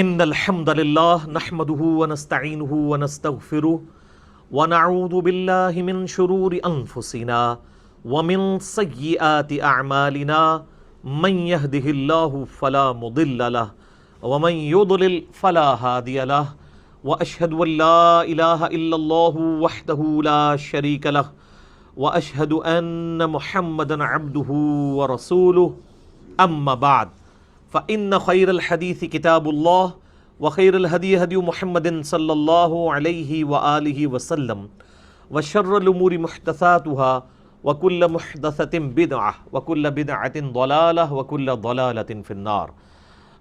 ان الحمد للہ نحمده ونستعینه ونستغفره ونعوذ باللہ من شرور انفسنا ومن سیئات اعمالنا من يهده اللہ فلا مضل له ومن يضلل فلا هادی له واشهد ان لا الہ الا اللہ وحدہ لا شریک له واشهد ان محمدا عبدہ ورسولہ اما بعد فإن خير الحديث كتاب الله وخير الهدي هدي محمد صلى الله عليه وآله وسلم وشر الأمور محدثاتها وكل محدثة بدعة وكل بدعة ضلالة وكل ضلالة في النار.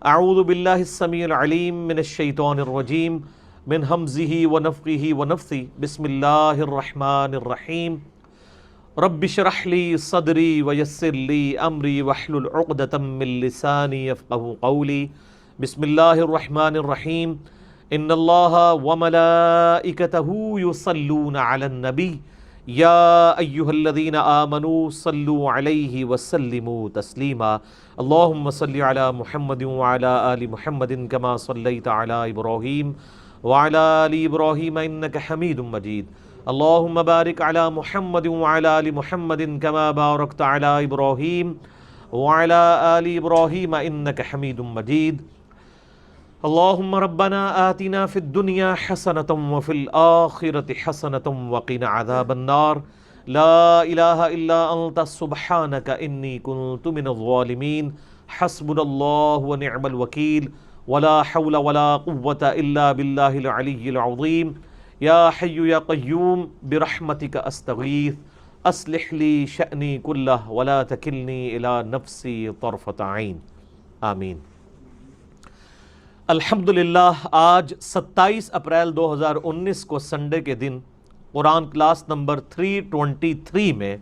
أعوذ بالله السميع العليم من الشيطان الرجيم من همزه ونفخه ونفثه. بسم الله الرحمن الرحيم. رب اشرح لي صدري ويسر لي امري واحلل عقدة من لساني يفقهوا قولي. بسم الله الرحمن الرحيم. ان الله وملائكته يصلون على النبي يا ايها الذين آمنوا صلوا عليه وسلموا تسليما. اللهم صل على محمد وعلى آل محمد كما صليت على إبراهيم وعلى آل إبراهيم إنك حميد مجيد. اللهم بارك على محمد وعلى آل محمد كما باركت على إبراهيم وعلى آل إبراهيم إنك حميد مجيد. اللهم ربنا آتنا في الدنيا حسنة وفي الآخرة حسنة وقنا عذاب النار. لا إله إلا أنت سبحانك إني كنت من الظالمين. حسبنا الله ونعم الوكيل ولا حول ولا قوة إلا بالله العلي العظيم. یا حی یا قیوم برحمتک استغیث اصلح لی شأنی کلہ ولا تکلنی الی نفسی طرفۃ عین آمین. الحمدللہ آج 27 اپریل 2019 کو سنڈے کے دن قرآن کلاس نمبر 323 میں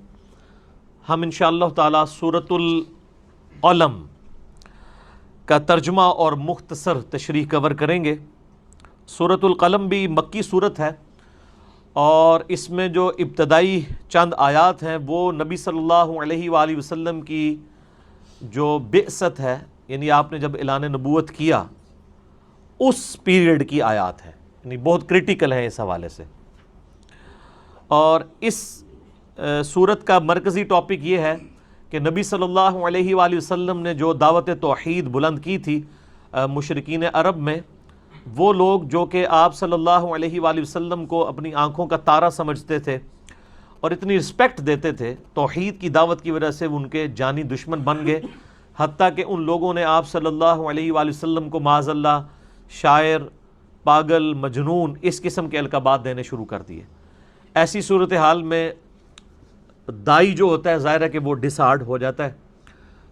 ہم انشاءاللہ تعالی سورۃ القلم کا ترجمہ اور مختصر تشریح کور کریں گے. سورۃ القلم بھی مکی صورت ہے اور اس میں جو ابتدائی چند آیات ہیں وہ نبی صلی اللہ علیہ وآلہ وسلم کی جو بعثت ہے، یعنی آپ نے جب اعلان نبوت کیا اس پیریڈ کی آیات ہیں، یعنی بہت کریٹیکل ہیں اس حوالے سے. اور اس صورت کا مرکزی ٹاپک یہ ہے کہ نبی صلی اللہ علیہ وآلہ وسلم نے جو دعوت توحید بلند کی تھی مشرکین عرب میں، وہ لوگ جو کہ آپ صلی اللہ علیہ وآلہ وسلم کو اپنی آنکھوں کا تارا سمجھتے تھے اور اتنی رسپیکٹ دیتے تھے، توحید کی دعوت کی وجہ سے ان کے جانی دشمن بن گئے، حتیٰ کہ ان لوگوں نے آپ صلی اللہ علیہ وآلہ وسلم کو معاذ اللہ شاعر، پاگل، مجنون اس قسم کے القابات دینے شروع کر دیے. ایسی صورتحال میں دائی جو ہوتا ہے ظاہر ہے کہ وہ ڈس ہارڈ ہو جاتا ہے.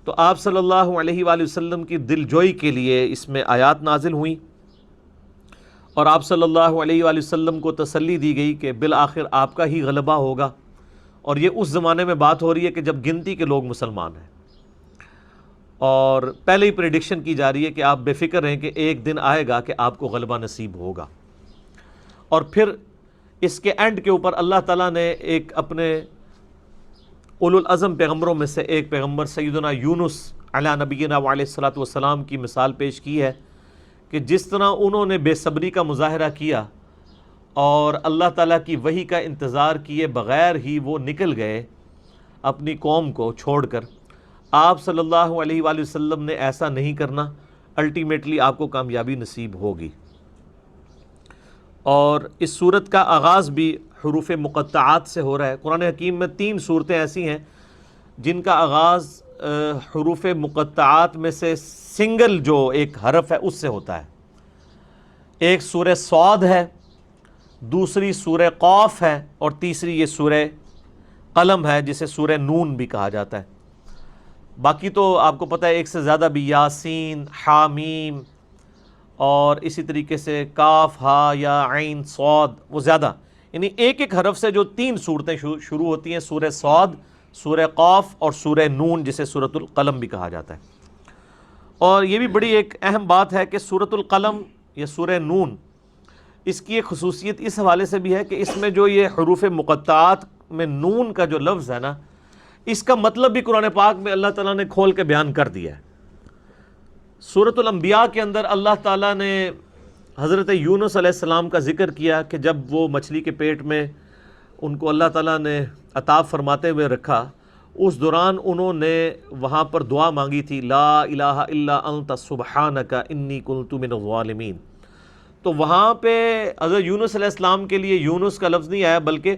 تو آپ صلی اللہ علیہ وآلہ وسلم کی دل جوئی کے لیے اس میں آیات نازل ہوئیں اور آپ صلی اللہ علیہ وآلہ وسلم کو تسلی دی گئی کہ بالآخر آپ کا ہی غلبہ ہوگا. اور یہ اس زمانے میں بات ہو رہی ہے کہ جب گنتی کے لوگ مسلمان ہیں، اور پہلے ہی پریڈکشن کی جا رہی ہے کہ آپ بے فکر رہیں کہ ایک دن آئے گا کہ آپ کو غلبہ نصیب ہوگا. اور پھر اس کے اینڈ کے اوپر اللہ تعالیٰ نے ایک اپنے اولو العزم پیغمبروں میں سے ایک پیغمبر سیدنا یونس علیہ نبینا وعلیہ الصلاۃ والسلام کی مثال پیش کی ہے کہ جس طرح انہوں نے بے صبری کا مظاہرہ کیا اور اللہ تعالیٰ کی وحی کا انتظار کیے بغیر ہی وہ نکل گئے اپنی قوم کو چھوڑ کر. آپ صلی اللہ علیہ وآلہ وسلم نے ایسا نہیں کرنا، الٹیمیٹلی آپ کو کامیابی نصیب ہوگی. اور اس صورت کا آغاز بھی حروف مقطعات سے ہو رہا ہے. قرآن حکیم میں 3 صورتیں ایسی ہیں جن کا آغاز حروف مقطعات میں سے سنگل جو ایک حرف ہے اس سے ہوتا ہے. ایک سورہ صاد ہے، دوسری سورہ قاف ہے، اور تیسری یہ سورہ قلم ہے جسے سورہ نون بھی کہا جاتا ہے. باقی تو آپ کو پتہ ہے ایک سے زیادہ بھی، یاسین، حامیم، اور اسی طریقے سے کاف، ہا، یا عین، صاد، وہ زیادہ، یعنی ایک ایک حرف سے جو 3 صورتیں شروع ہوتی ہیں، سورہ صاد، سورہ قاف اور سورہ نون جسے سورۃ القلم بھی کہا جاتا ہے. اور یہ بھی بڑی ایک اہم بات ہے کہ سورۃ القلم یا سورہ نون، اس کی ایک خصوصیت اس حوالے سے بھی ہے کہ اس میں جو یہ حروف مقطعات میں نون کا جو لفظ ہے نا، اس کا مطلب بھی قرآن پاک میں اللہ تعالیٰ نے کھول کے بیان کر دیا ہے. سورۃ الانبیاء کے اندر اللہ تعالیٰ نے حضرت یونس علیہ السلام کا ذکر کیا کہ جب وہ مچھلی کے پیٹ میں ان کو اللہ تعالیٰ نے عطاب فرماتے ہوئے رکھا، اس دوران انہوں نے وہاں پر دعا مانگی تھی، لا الہ الا انت سبحانک انی کنت من الظالمین۔ تو وہاں پہ حضرت یونس علیہ السلام کے لیے یونس کا لفظ نہیں آیا بلکہ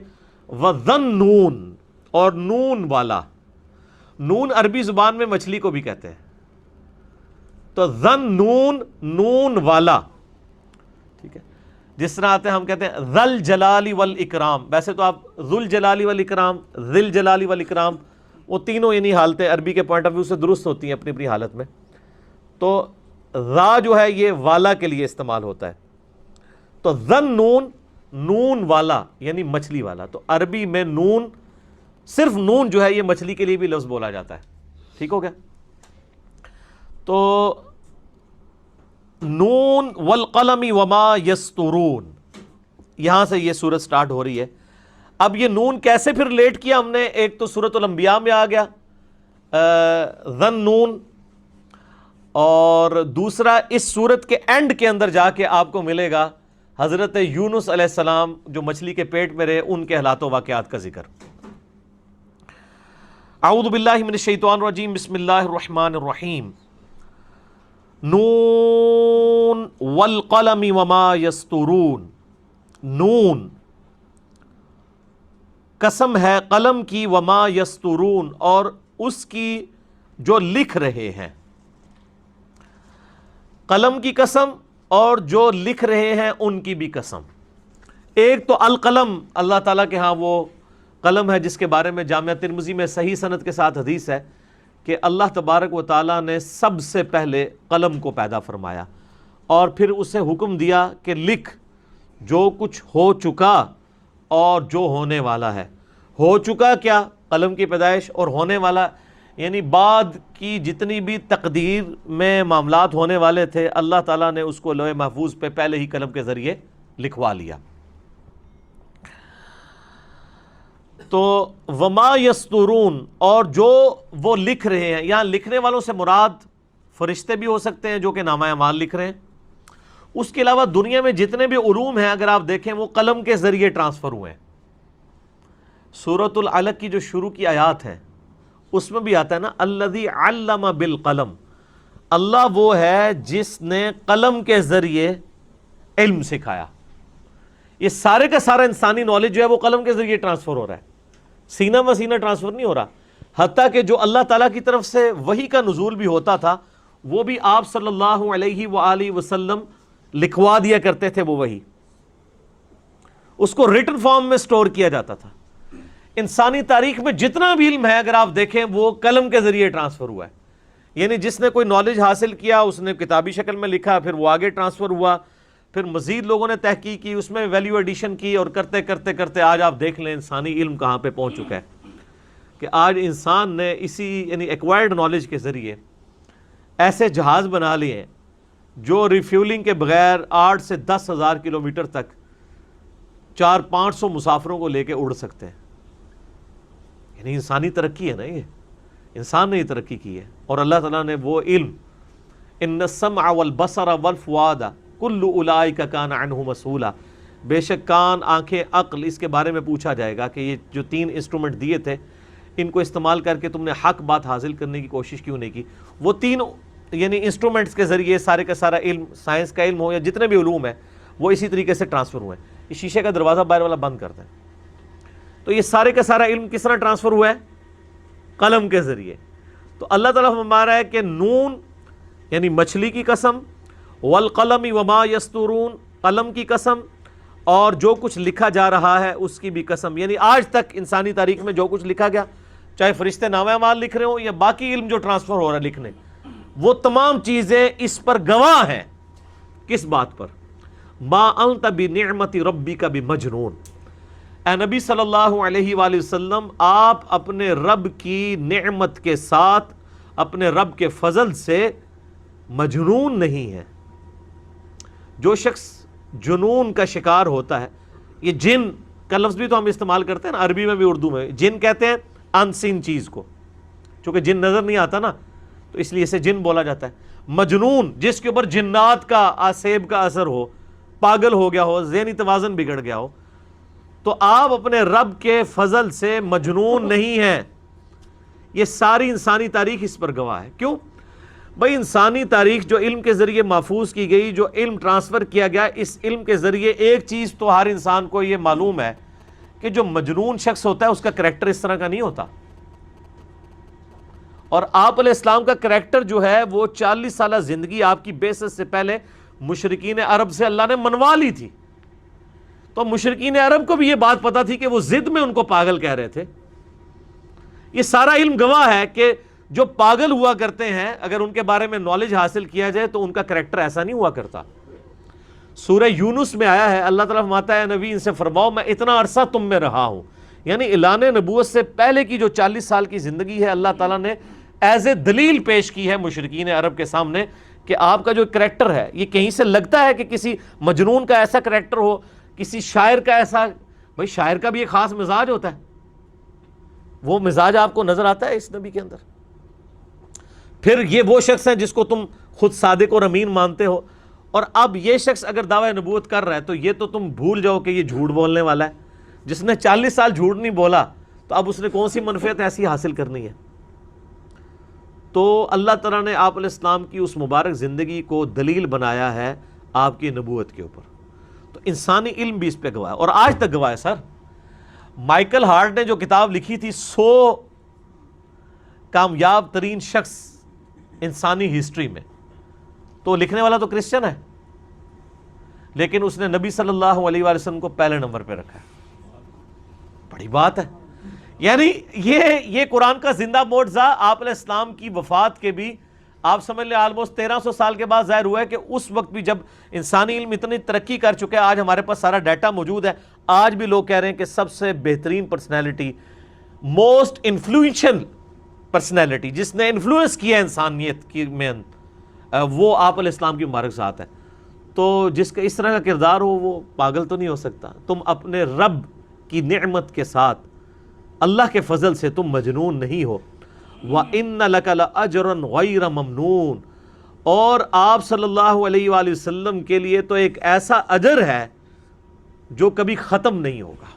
وَذَنُّونَ، اور نون والا۔ نون عربی زبان میں مچھلی کو بھی کہتے ہیں، تو ذَنُّونَ نون والا، ٹھیک ہے۔ جس طرح آتے ہیں ہم کہتے ہیں ذل جلال والاکرام، ویسے تو آپ ذل جلال والاکرام، ذل جلال والاکرام، وہ تینوں یعنی حالتیں عربی کے پوائنٹ آف ویو سے درست ہوتی ہیں اپنی اپنی حالت میں۔ تو ذا جو ہے یہ والا کے لیے استعمال ہوتا ہے، تو ذنون نون والا یعنی مچھلی والا۔ تو عربی میں نون، صرف نون جو ہے یہ مچھلی کے لیے بھی لفظ بولا جاتا ہے، ٹھیک ہو گیا۔ تو نون والقلم وما یسطرون، یہاں سے یہ سورت سٹارٹ ہو رہی ہے۔ اب یہ نون کیسے پھر ریلیٹ کیا ہم نے؟ ایک تو سورۃ الانبیاء میں آ گیا ذنون، اور دوسرا اس سورت کے اینڈ کے اندر جا کے آپ کو ملے گا حضرت یونس علیہ السلام جو مچھلی کے پیٹ میں رہے، ان کے حالات و واقعات کا ذکر۔ اعوذ باللہ من الشیطان الرجیم، بسم اللہ الرحمن الرحیم۔ نون والقلم وما یسطرون، نون قسم ہے قلم کی، وما یسطرون اور اس کی جو لکھ رہے ہیں، قلم کی قسم اور جو لکھ رہے ہیں ان کی بھی قسم۔ ایک تو القلم، اللہ تعالیٰ کے ہاں وہ قلم ہے جس کے بارے میں جامعہ ترمذی میں صحیح سند کے ساتھ حدیث ہے کہ اللہ تبارک و تعالیٰ نے سب سے پہلے قلم کو پیدا فرمایا اور پھر اسے حکم دیا کہ لکھ جو کچھ ہو چکا اور جو ہونے والا ہے۔ ہو چکا کیا؟ قلم کی پیدائش، اور ہونے والا یعنی بعد کی جتنی بھی تقدیر میں معاملات ہونے والے تھے، اللہ تعالیٰ نے اس کو لوح محفوظ پہ پہلے ہی قلم کے ذریعے لکھوا لیا۔ تو وما یسطرون، اور جو وہ لکھ رہے ہیں، یہاں لکھنے والوں سے مراد فرشتے بھی ہو سکتے ہیں جو کہ نامہ اعمال لکھ رہے ہیں۔ اس کے علاوہ دنیا میں جتنے بھی علوم ہیں اگر آپ دیکھیں وہ قلم کے ذریعے ٹرانسفر ہوئے ہیں۔ سورۃ العلق کی جو شروع کی آیات ہیں اس میں بھی آتا ہے نا، الذی علم بالقلم، اللہ وہ ہے جس نے قلم کے ذریعے علم سکھایا۔ یہ سارے کا سارا انسانی نالج جو ہے وہ قلم کے ذریعے ٹرانسفر ہو رہا ہے، سینہ مسینہ ٹرانسفر نہیں ہو رہا۔ حتیٰ کہ جو اللہ تعالیٰ کی طرف سے وحی کا نزول بھی ہوتا تھا وہ بھی آپ صلی اللہ علیہ وآلہ وسلم لکھوا دیا کرتے تھے، وہ وحی اس کو ریٹن فارم میں سٹور کیا جاتا تھا۔ انسانی تاریخ میں جتنا بھی علم ہے اگر آپ دیکھیں وہ قلم کے ذریعے ٹرانسفر ہوا ہے، یعنی جس نے کوئی نالج حاصل کیا اس نے کتابی شکل میں لکھا، پھر وہ آگے ٹرانسفر ہوا، پھر مزید لوگوں نے تحقیق کی، اس میں ویلیو ایڈیشن کی، اور کرتے کرتے کرتے آج آپ دیکھ لیں انسانی علم کہاں پہ پہنچ چکا ہے کہ آج انسان نے اسی یعنی ایکوائرڈ نالج کے ذریعے ایسے جہاز بنا لیے ہیں جو ریفیولنگ کے بغیر 8 سے 10 ہزار کلومیٹر تک 400-500 مسافروں کو لے کے اڑ سکتے ہیں۔ یعنی انسانی ترقی ہے نا، یہ انسان نے یہ ترقی کی ہے، اور اللہ تعالیٰ نے وہ علم، ان السمع والبصر والفؤاد کل اولئک کان عنہ مسئولا، بے شک کان، آنکھیں، عقل، اس کے بارے میں پوچھا جائے گا کہ یہ جو 3 انسٹرومنٹ دیے تھے ان کو استعمال کر کے تم نے حق بات حاصل کرنے کی کوشش کیوں نہیں کی۔ وہ 3 یعنی انسٹرومنٹس کے ذریعے سارے کا سارا علم، سائنس کا علم ہو یا جتنے بھی علوم ہیں وہ اسی طریقے سے ٹرانسفر ہوئے ہیں۔ اس شیشے کا دروازہ باہر والا بند کر دیں۔ تو یہ سارے کا سارا علم کس طرح ٹرانسفر ہوا ہے؟ قلم کے ذریعے۔ تو اللہ تعالیٰ فرما رہا ہے کہ نون یعنی مچھلی کی قسم، والقلم وما یسطرون قلم کی قسم، اور جو کچھ لکھا جا رہا ہے اس کی بھی قسم۔ یعنی آج تک انسانی تاریخ میں جو کچھ لکھا گیا، چاہے فرشتے نامہ اعمال لکھ رہے ہوں یا باقی علم جو ٹرانسفر ہو رہا ہے لکھنے، وہ تمام چیزیں اس پر گواہ ہیں۔ کس بات پر؟ ما انت بنعمت ربک بمجنون، اے نبی صلی اللہ علیہ وآلہ وسلم آپ اپنے رب کی نعمت کے ساتھ، اپنے رب کے فضل سے مجنون نہیں ہے۔ جو شخص جنون کا شکار ہوتا ہے، یہ جن کا لفظ بھی تو ہم استعمال کرتے ہیں نا عربی میں بھی اردو میں، جن کہتے ہیں ان سین چیز کو، چونکہ جن نظر نہیں آتا نا، تو اس لیے اسے جن بولا جاتا ہے. مجنون جس کے اوپر جنات کا آسیب کا اثر ہو، پاگل ہو گیا ہو، ذہنی توازن بگڑ گیا ہو. تو آپ اپنے رب کے فضل سے مجنون نہیں ہیں. یہ ساری انسانی تاریخ اس پر گواہ ہے. کیوں بھائی؟ انسانی تاریخ جو علم کے ذریعے محفوظ کی گئی، جو علم ٹرانسفر کیا گیا، اس علم کے ذریعے ایک چیز تو ہر انسان کو یہ معلوم ہے کہ جو مجنون شخص ہوتا ہے اس کا کریکٹر اس طرح کا نہیں ہوتا. اور آپ علیہ السلام کا کریکٹر جو ہے وہ 40 سالہ زندگی آپ کی بعثت سے پہلے مشرکین عرب سے اللہ نے منوا لی تھی. تو مشرکین عرب کو بھی یہ بات پتا تھی کہ وہ ضد میں ان کو پاگل کہہ رہے تھے. یہ سارا علم گواہ ہے کہ جو پاگل ہوا کرتے ہیں اگر ان کے بارے میں نالج حاصل کیا جائے تو ان کا کریکٹر ایسا نہیں ہوا کرتا. سورہ یونس میں آیا ہے، اللہ تعالیٰ فرماتا ہے نبی ان سے فرماؤ میں اتنا عرصہ تم میں رہا ہوں. یعنی اعلان نبوت سے پہلے کی جو 40 سال کی زندگی ہے اللہ تعالیٰ نے ایز اے دلیل پیش کی ہے مشرکین عرب کے سامنے کہ آپ کا جو کریکٹر ہے یہ کہیں سے لگتا ہے کہ کسی مجنون کا ایسا کریکٹر ہو، کسی شاعر کا ایسا. بھائی شاعر کا بھی ایک خاص مزاج ہوتا ہے، وہ مزاج آپ کو نظر آتا ہے اس نبی کے اندر. پھر یہ وہ شخص ہے جس کو تم خود صادق اور امین مانتے ہو، اور اب یہ شخص اگر دعوی نبوت کر رہا ہے تو یہ تو تم بھول جاؤ کہ یہ جھوٹ بولنے والا ہے. جس نے 40 سال جھوٹ نہیں بولا تو اب اس نے کون سی منفعت ایسی حاصل کرنی ہے. تو اللہ تعالیٰ نے آپ علیہ السلام کی اس مبارک زندگی کو دلیل بنایا ہے آپ کی نبوت کے اوپر. تو انسانی علم بھی اس پہ گواہ ہے اور آج تک گواہ ہے. سر مائیکل ہارٹ نے جو کتاب لکھی تھی 100 کامیاب ترین شخص انسانی ہسٹری میں، تو لکھنے والا تو کرسچن ہے لیکن اس نے نبی صلی اللہ علیہ وآلہ وسلم کو پہلے نمبر پہ رکھا ہے. بڑی بات ہے. یعنی یہ قرآن کا زندہ معجزہ آپ علیہ السلام کی وفات کے بھی آپ سمجھ لیں آلموسٹ 1300 سال کے بعد ظاہر ہوا ہے کہ اس وقت بھی جب انسانی علم اتنی ترقی کر چکے، آج ہمارے پاس سارا ڈیٹا موجود ہے، آج بھی لوگ کہہ رہے ہیں کہ سب سے بہترین پرسنالٹی، موسٹ انفلوئنشل پرسنالٹی جس نے انفلوئنس کیا انسانیت کی میں، وہ آپ علیہ السلام کی مبارک ذات ہے. تو جس کا اس طرح کا کردار ہو وہ پاگل تو نہیں ہو سکتا. تم اپنے رب کی نعمت کے ساتھ اللہ کے فضل سے تم مجنون نہیں ہو. وَإِنَّ لَكَ لَأَجْرًا غَيْرَ مَمْنُونَ، اور آپ صلی اللہ علیہ وآلہ وسلم کے لیے تو ایک ایسا اجر ہے جو کبھی ختم نہیں ہوگا.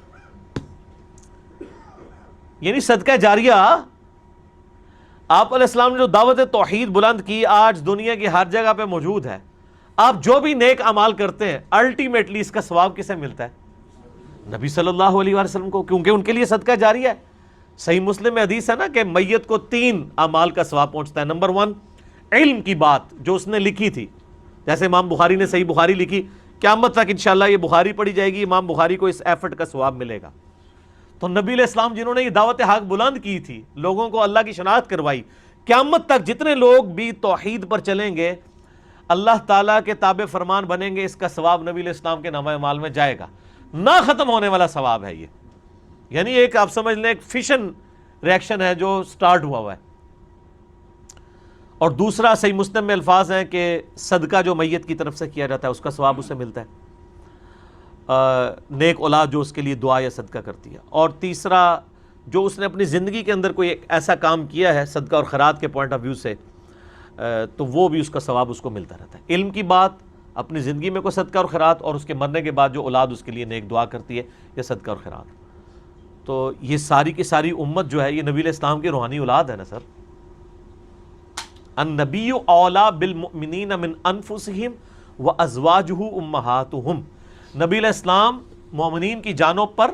یعنی صدقہ جاریہ آپ علیہ السلام نے جو دعوت توحید بلند کی آج دنیا کی ہر جگہ پہ موجود ہے. آپ جو بھی نیک اعمال کرتے ہیں الٹیمیٹلی اس کا ثواب کسے ملتا ہے؟ نبی صلی اللہ علیہ وآلہ وسلم کو، کیونکہ ان کے لیے صدقہ جاریہ ہے. صحیح مسلم میں حدیث ہے نا کہ میت کو 3 اعمال کا ثواب پہنچتا ہے. نمبر 1 علم کی بات جو اس نے لکھی تھی، جیسے امام بخاری نے صحیح بخاری لکھی، قیامت تک انشاءاللہ یہ بخاری پڑھی جائے گی، امام بخاری کو اس ایفرٹ کا ثواب ملے گا. تو نبی علیہ السلام جنہوں نے یہ دعوت حق بلند کی تھی، لوگوں کو اللہ کی شناخت کروائی، قیامت تک جتنے لوگ بھی توحید پر چلیں گے اللہ تعالیٰ کے تابع فرمان بنیں گے، اس کا ثواب نبی علیہ السلام کے نامہ اعمال میں جائے گا. نہ ختم ہونے والا ثواب ہے یہ. یعنی ایک آپ سمجھ لیں ایک فشن ریاکشن ہے جو سٹارٹ ہوا ہے. اور دوسرا صحیح مسلم میں الفاظ ہیں کہ صدقہ جو میت کی طرف سے کیا جاتا ہے اس کا ثواب اسے ملتا ہے، نیک اولاد جو اس کے لیے دعا یا صدقہ کرتی ہے. اور تیسرا جو اس نے اپنی زندگی کے اندر کوئی ایک ایسا کام کیا ہے صدقہ اور خیرات کے پوائنٹ آف ویو سے، تو وہ بھی اس کا ثواب اس کو ملتا رہتا ہے. علم کی بات، اپنی زندگی میں کوئی صدقہ اور خیرات، اور اس کے مرنے کے بعد جو اولاد اس کے لیے نیک دعا کرتی ہے یہ صدقہ اور خیرات. تو یہ ساری کی ساری امت جو ہے یہ نبی علیہ السلام کی روحانی اولاد ہے نا سر. النبی اولا بالمؤمنین من انفسہم وازواجہ امہاتہم. نبی علیہ السلام مومنین کی جانوں پر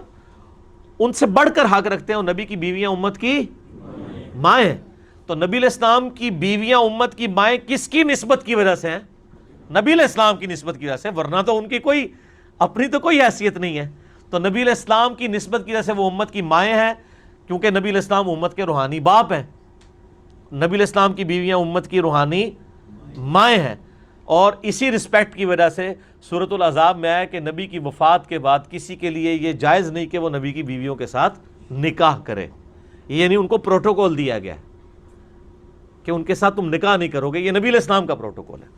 ان سے بڑھ کر حق رکھتے ہیں، اور نبی کی بیویاں امت کی مائیں ہیں. تو نبی علیہ السلام کی بیویاں امت کی مائیں کس کی نسبت کی وجہ سے ہیں؟ نبی علیہ السلام کی نسبت کی وجہ سے، ورنہ تو ان کی کوئی اپنی تو کوئی حیثیت نہیں ہے. تو نبی علیہ السلام کی نسبت کی وجہ سے وہ امت کی مائیں ہیں، کیونکہ نبی علیہ السلام امت کے روحانی باپ ہیں. نبی علیہ السلام کی بیویاں امت کی روحانی مائیں ہیں. اور اسی رسپیکٹ کی وجہ سے سورۃ الاحزاب میں آیا کہ نبی کی وفات کے بعد کسی کے لیے یہ جائز نہیں کہ وہ نبی کی بیویوں کے ساتھ نکاح کرے. یعنی ان کو پروٹوکول دیا گیا ہے کہ ان کے ساتھ تم نکاح نہیں کرو گے، یہ نبی علیہ السلام کا پروٹوکول ہے.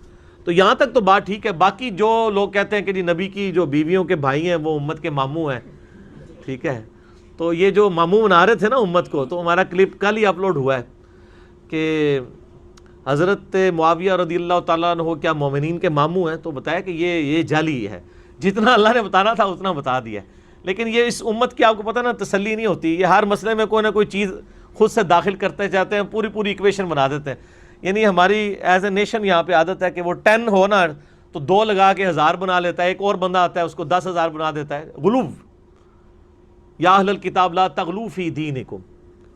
تو یہاں تک تو بات ٹھیک ہے. باقی جو لوگ کہتے ہیں کہ جی نبی کی جو بیویوں کے بھائی ہیں وہ امت کے ماموں ہیں، ٹھیک ہے، تو یہ جو ماموں بنا رہے تھے نا امت کو، تو ہمارا کلپ کل ہی اپلوڈ ہوا ہے کہ حضرت معاویہ رضی اللہ تعالیٰ عنہ کیا مومنین کے ماموں ہیں؟ تو بتایا کہ یہ جعلی ہے، جتنا اللہ نے بتانا تھا اتنا بتا دیا ہے۔ لیکن یہ اس امت کی آپ کو پتہ نا تسلی نہیں ہوتی، یہ ہر مسئلے میں کوئی نہ کوئی چیز خود سے داخل کرتے جاتے ہیں، پوری ایکویشن بنا دیتے ہیں۔ یعنی ہماری ایز اے نیشن یہاں پہ عادت ہے کہ وہ 10 ہو نا تو 2 لگا کے 1000 بنا لیتا ہے، ایک اور بندہ آتا ہے اس کو 10,000 بنا دیتا ہے۔ غلو، یا اہل الکتاب لا تغلو فی دینکم،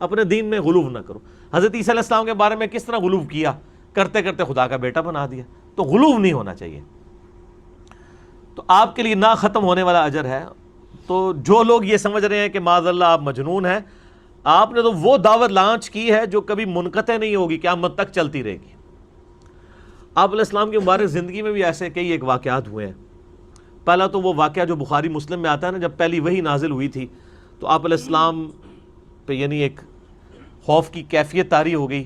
اپنے دین میں غلو نہ کرو۔ حضرت عیسیٰ علیہ السلام کے بارے میں کس طرح غلو کیا، کرتے کرتے خدا کا بیٹا بنا دیا۔ تو غلو نہیں ہونا چاہیے۔ تو آپ کے لیے نہ ختم ہونے والا اجر ہے۔ تو جو لوگ یہ سمجھ رہے ہیں کہ معاذ اللہ آپ مجنون ہیں، آپ نے تو وہ دعوت لانچ کی ہے جو کبھی منقطع نہیں ہوگی، قیامت تک چلتی رہے گی۔ آپ علیہ السلام کی مبارک زندگی میں بھی ایسے کئی ایک واقعات ہوئے ہیں۔ پہلا تو وہ واقعہ جو بخاری مسلم میں آتا ہے نا، جب پہلی وحی نازل ہوئی تھی تو آپ علیہ السلام پہ یعنی ایک خوف کی کیفیت طاری ہو گئی۔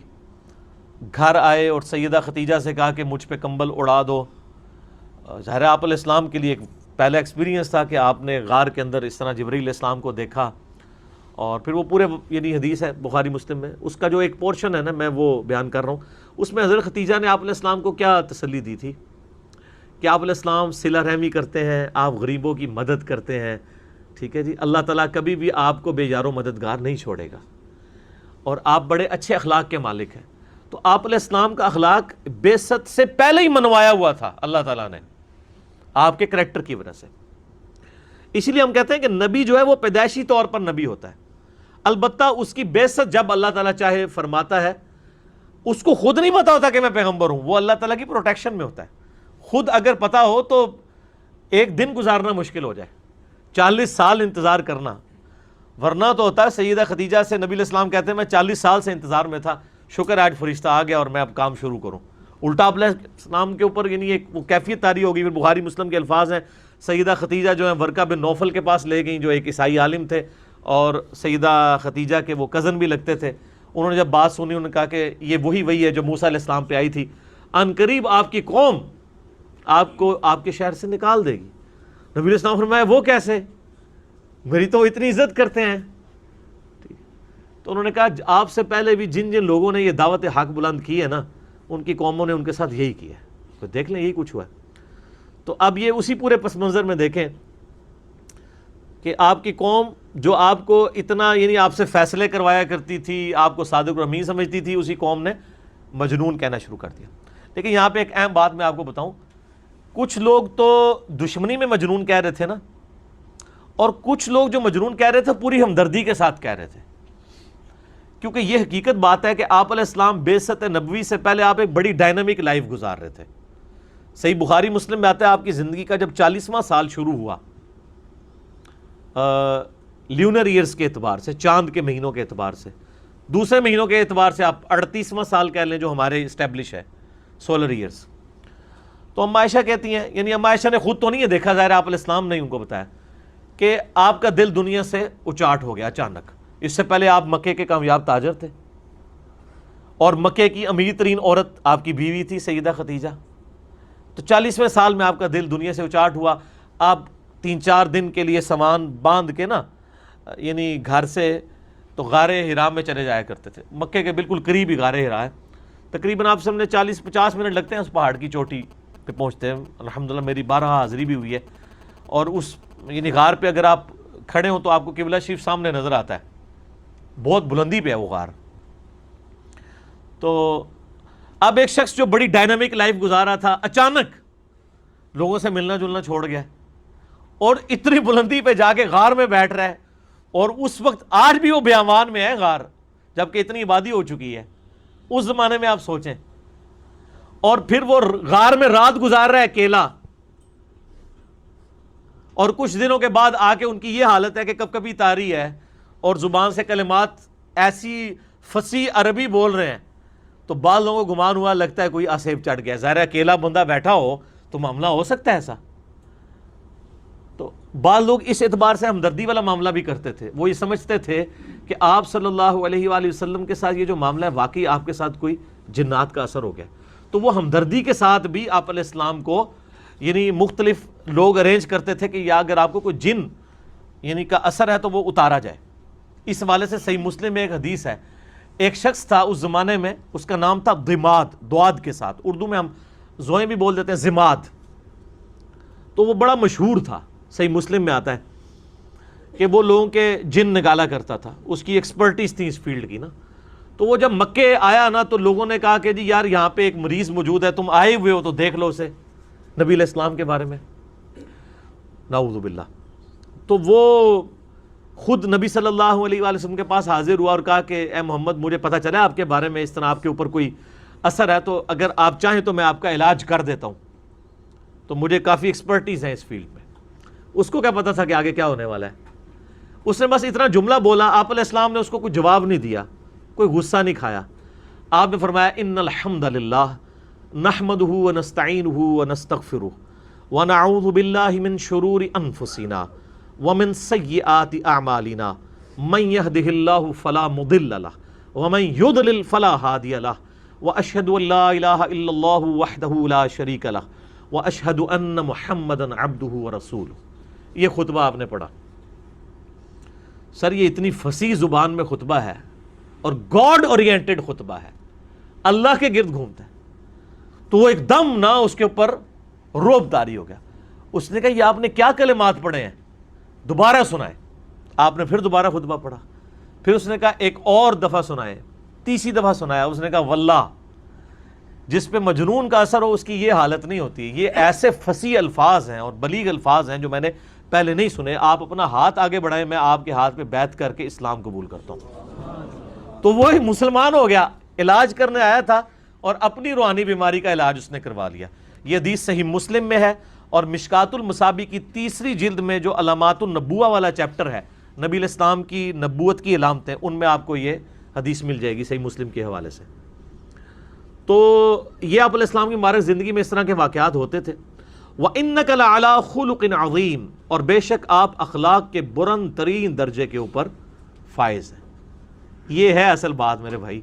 گھر آئے اور سیدہ ختیجہ سے کہا کہ مجھ پہ کمبل اڑا دو۔ ظاہر ہے آپ علیہ السلام کے لیے ایک پہلا ایکسپیرینس تھا کہ آپ نے غار کے اندر اس طرح جبرائیل علیہ السلام کو دیکھا، اور پھر وہ پورے یعنی حدیث ہے بخاری مسلم میں، اس کا جو ایک پورشن ہے نا میں وہ بیان کر رہا ہوں۔ اس میں حضرت ختیجہ نے آپ علیہ السلام کو کیا تسلی دی تھی کہ آپ علیہ السلام صلہ رحمی کرتے ہیں، آپ غریبوں کی مدد کرتے ہیں، ٹھیک ہے جی، اللہ تعالیٰ کبھی بھی آپ کو بے یار و مددگار نہیں چھوڑے گا، اور آپ بڑے اچھے اخلاق کے مالک ہیں۔ تو آپ علیہ السلام کا اخلاق بعثت سے پہلے ہی منوایا ہوا تھا اللہ تعالیٰ نے آپ کے کریکٹر کی وجہ سے۔ اسی لیے ہم کہتے ہیں کہ نبی جو ہے وہ پیدائشی طور پر نبی ہوتا ہے، البتہ اس کی بعثت جب اللہ تعالیٰ چاہے فرماتا ہے، اس کو خود نہیں پتا ہوتا کہ میں پیغمبر ہوں، وہ اللہ تعالیٰ کی پروٹیکشن میں ہوتا ہے۔ خود اگر پتا ہو تو ایک دن گزارنا مشکل ہو جائے، 40 سال انتظار کرنا، ورنہ تو ہوتا ہے سیدہ ختیجہ سے نبی علیہ السلام کہتے ہیں میں 40 سال سے انتظار میں تھا، شکر آج فرشتہ آ گیا اور میں اب کام شروع کروں۔ الٹا آپ علیہ السلام کے اوپر یعنی ایک وہ کیفیت طاری ہوگی۔ پھر بخاری مسلم کے الفاظ ہیں، سیدہ ختیجہ جو ہیں ورقہ بن نوفل کے پاس لے گئیں جو ایک عیسائی عالم تھے، اور سیدہ ختیجہ کے وہ کزن بھی لگتے تھے۔ انہوں نے جب بات سنی انہوں نے کہا کہ یہ وہی ہے جو موسیٰ علیہ السلام پہ آئی تھی، ان قریب آپ کی قوم آپ کو آپ کے شہر سے نکال دے گی۔ نبی علیہ السلام فرمایا وہ کیسے، میری تو اتنی عزت کرتے ہیں۔ تو انہوں نے کہا آپ سے پہلے بھی جن جن لوگوں نے یہ دعوت حق بلند کی ہے نا، ان کی قوموں نے ان کے ساتھ یہی کیا ہے، تو دیکھ لیں یہی کچھ ہوا ہے۔ تو اب یہ اسی پورے پس منظر میں دیکھیں کہ آپ کی قوم جو آپ کو اتنا یعنی آپ سے فیصلے کروایا کرتی تھی، آپ کو صادق و امین سمجھتی تھی، اسی قوم نے مجنون کہنا شروع کر دیا۔ لیکن یہاں پہ ایک اہم بات میں آپ کو بتاؤں، کچھ لوگ تو دشمنی میں مجنون کہہ رہے تھے نا، اور کچھ لوگ جو مجنون کہہ رہے تھے پوری ہمدردی کے ساتھ کہہ رہے تھے، کیونکہ یہ حقیقت بات ہے کہ آپ علیہ السلام بعثت نبوی سے پہلے آپ ایک بڑی ڈائنامک لائف گزار رہے تھے۔ صحیح بخاری مسلم میں آتا ہے آپ کی زندگی کا جب 40واں سال شروع ہوا لیونر ایئرز کے اعتبار سے، چاند کے مہینوں کے اعتبار سے، دوسرے مہینوں کے اعتبار سے آپ 38واں سال کہہ لیں جو ہمارے اسٹیبلش ہے سولر ایئرز، تو ام عائشہ کہتی ہیں، یعنی ام عائشہ نے خود تو نہیں یہ دیکھا، ظاہر آپ علیہ السلام نے ان کو بتایا کہ آپ کا دل دنیا سے اچاٹ ہو گیا اچانک۔ اس سے پہلے آپ مکے کے کامیاب تاجر تھے، اور مکے کی امیر ترین عورت آپ کی بیوی تھی سیدہ ختیجہ۔ تو 40ویں سال میں آپ کا دل دنیا سے اچاٹ ہوا، آپ 3-4 دن کے لیے سامان باندھ کے نا یعنی گھر سے تو غار حرا میں چلے جایا کرتے تھے، مکے کے بالکل قریب ہی غار حرا ہے، تقریباً آپ سمجھے 40-50 منٹ لگتے ہیں اس پہاڑ کی چوٹی پہ پہنچتے ہیں۔ الحمدللہ میری 12 حاضری بھی ہوئی ہے، اور اس یعنی غار پہ اگر آپ کھڑے ہوں تو آپ کو قبلہ شریف سامنے نظر آتا ہے، بہت بلندی پہ ہے وہ غار۔ تو اب ایک شخص جو بڑی ڈائنامک لائف گزارا تھا اچانک لوگوں سے ملنا جلنا چھوڑ گیا، اور اتنی بلندی پہ جا کے غار میں بیٹھ رہا ہے، اور اس وقت آج بھی وہ بیابان میں ہے غار، جبکہ اتنی آبادی ہو چکی ہے اس زمانے میں، آپ سوچیں، اور پھر وہ غار میں رات گزار رہا ہے اکیلا، اور کچھ دنوں کے بعد آ کے ان کی یہ حالت ہے کہ کب کبھی طاری ہے اور زبان سے کلمات ایسی فصیح عربی بول رہے ہیں، تو بعض لوگوں کو گمان ہوا لگتا ہے کوئی آسیب چڑھ گیا، ظاہر ہے اکیلا بندہ بیٹھا ہو تو معاملہ ہو سکتا ہے ایسا۔ تو بعض لوگ اس اعتبار سے ہمدردی والا معاملہ بھی کرتے تھے، وہ یہ سمجھتے تھے کہ آپ صلی اللہ علیہ وآلہ وسلم کے ساتھ یہ جو معاملہ ہے واقعی آپ کے ساتھ کوئی جنات کا اثر ہو گیا، تو وہ ہمدردی کے ساتھ بھی آپ علیہ السلام کو یعنی مختلف لوگ ارینج کرتے تھے کہ یا اگر آپ کو کوئی جن یعنی کا اثر ہے تو وہ اتارا جائے۔ اس حوالے سے صحیح مسلم میں ایک حدیث ہے ایک شخص تھا اس زمانے میں، اس کا نام تھا ضماد، دواد کے ساتھ، اردو میں ہم زوئیں بھی بول دیتے ہیں، ضماد. تو وہ بڑا مشہور تھا، صحیح مسلم میں آتا ہے کہ وہ لوگوں کے جن نکالا کرتا تھا، اس کی ایکسپرٹیز تھی اس فیلڈ کی نا. تو وہ جب مکے آیا نا تو لوگوں نے کہا کہ جی یار یہاں پہ ایک مریض موجود ہے، تم آئے ہوئے ہو تو دیکھ لو اسے، نبی علیہ السلام کے بارے میں. نعوذ باللہ. تو وہ خود نبی صلی اللہ علیہ وآلہ وسلم کے پاس حاضر ہوا اور کہا کہ اے محمد، مجھے پتہ چلا آپ کے بارے میں اس طرح آپ کے اوپر کوئی اثر ہے، تو اگر آپ چاہیں تو میں آپ کا علاج کر دیتا ہوں، تو مجھے کافی ایکسپرٹیز ہے اس فیلڈ میں. اس کو کیا پتا تھا کہ آگے کیا ہونے والا ہے. اس نے بس اتنا جملہ بولا، آپ علیہ السلام نے اس کو کوئی جواب نہیں دیا، کوئی غصہ نہیں کھایا. آپ نے فرمایا ان الحمد للہ نحمدہ ونستعینہ ونستغفرہ ونعوذ باللہ من شرور انفسنا ومن سیئات اعمالنا من یہدہ اللہ فلا مضل لہ ومن یضلل فلا ہادی لہ واشہد ان لا الہ الا اللہ وحدہ لا شریک لہ واشہد ان محمدا عبدہ ورسولہ. یہ خطبہ آپ نے پڑھا. سر یہ اتنی فصیح زبان میں خطبہ ہے اور گاڈ اورینٹڈ خطبہ ہے، اللہ کے گرد گھومتا ہے. تو وہ ایک دم نہ اس کے اوپر روب داری ہو گیا. اس نے کہا یہ آپ نے کیا کلمات پڑھے ہیں، دوبارہ سنائے. آپ نے پھر دوبارہ خطبہ پڑھا. پھر اس نے کہا ایک اور دفعہ سنائے. تیسری دفعہ سنایا. اس نے کہا واللہ جس پہ مجنون کا اثر ہو اس کی یہ حالت نہیں ہوتی. یہ ایسے فصیح الفاظ ہیں اور بلیغ الفاظ ہیں جو میں نے پہلے نہیں سنے. آپ اپنا ہاتھ آگے بڑھائیں، میں آپ کے ہاتھ پہ بیعت کر کے اسلام قبول کرتا ہوں. تو وہ مسلمان ہو گیا. علاج کرنے آیا تھا اور اپنی روحانی بیماری کا علاج اس نے کروا لیا. یہ حدیث صحیح مسلم میں ہے اور مشکات المصابیح کی 3 جلد میں جو علامات النبوہ والا چیپٹر ہے، نبی علیہ السلام کی نبوت کی علامتیں، ان میں آپ کو یہ حدیث مل جائے گی صحیح مسلم کے حوالے سے. تو یہ آپ علیہ السلام کی مبارک زندگی میں اس طرح کے واقعات ہوتے تھے. وَإِنَّكَ لَعَلَىٰ خُلُقٍ عَظِيمٍ، اور بے شک آپ اخلاق کے بلند ترین درجے کے اوپر فائز ہیں. یہ ہے اصل بات میرے بھائی،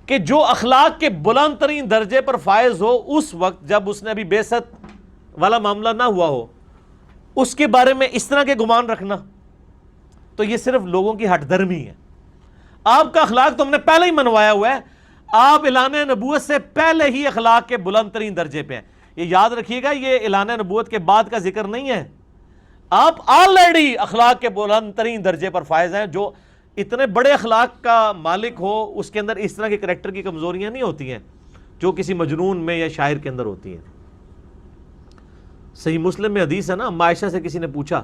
کہ جو اخلاق کے بلند ترین درجے پر فائز ہو اس وقت جب اس نے ابھی بعثت والا معاملہ نہ ہوا ہو، اس کے بارے میں اس طرح کے گمان رکھنا تو یہ صرف لوگوں کی ہٹ درمی ہے. آپ کا اخلاق تو ہم نے پہلے ہی منوایا ہوا ہے. آپ اعلان نبوت سے پہلے ہی اخلاق کے بلند ترین درجے پہ ہیں. یہ یاد رکھیے گا، یہ اعلان نبوت کے بعد کا ذکر نہیں ہے. آپ آلریڈی اخلاق کے بلند ترین درجے پر فائز ہیں. جو اتنے بڑے اخلاق کا مالک ہو اس کے اندر اس طرح کے کریکٹر کی کمزوریاں نہیں ہوتی ہیں جو کسی مجنون میں یا شاعر کے اندر ہوتی ہیں. صحیح مسلم میں حدیث ہے نا، عائشہ سے کسی نے پوچھا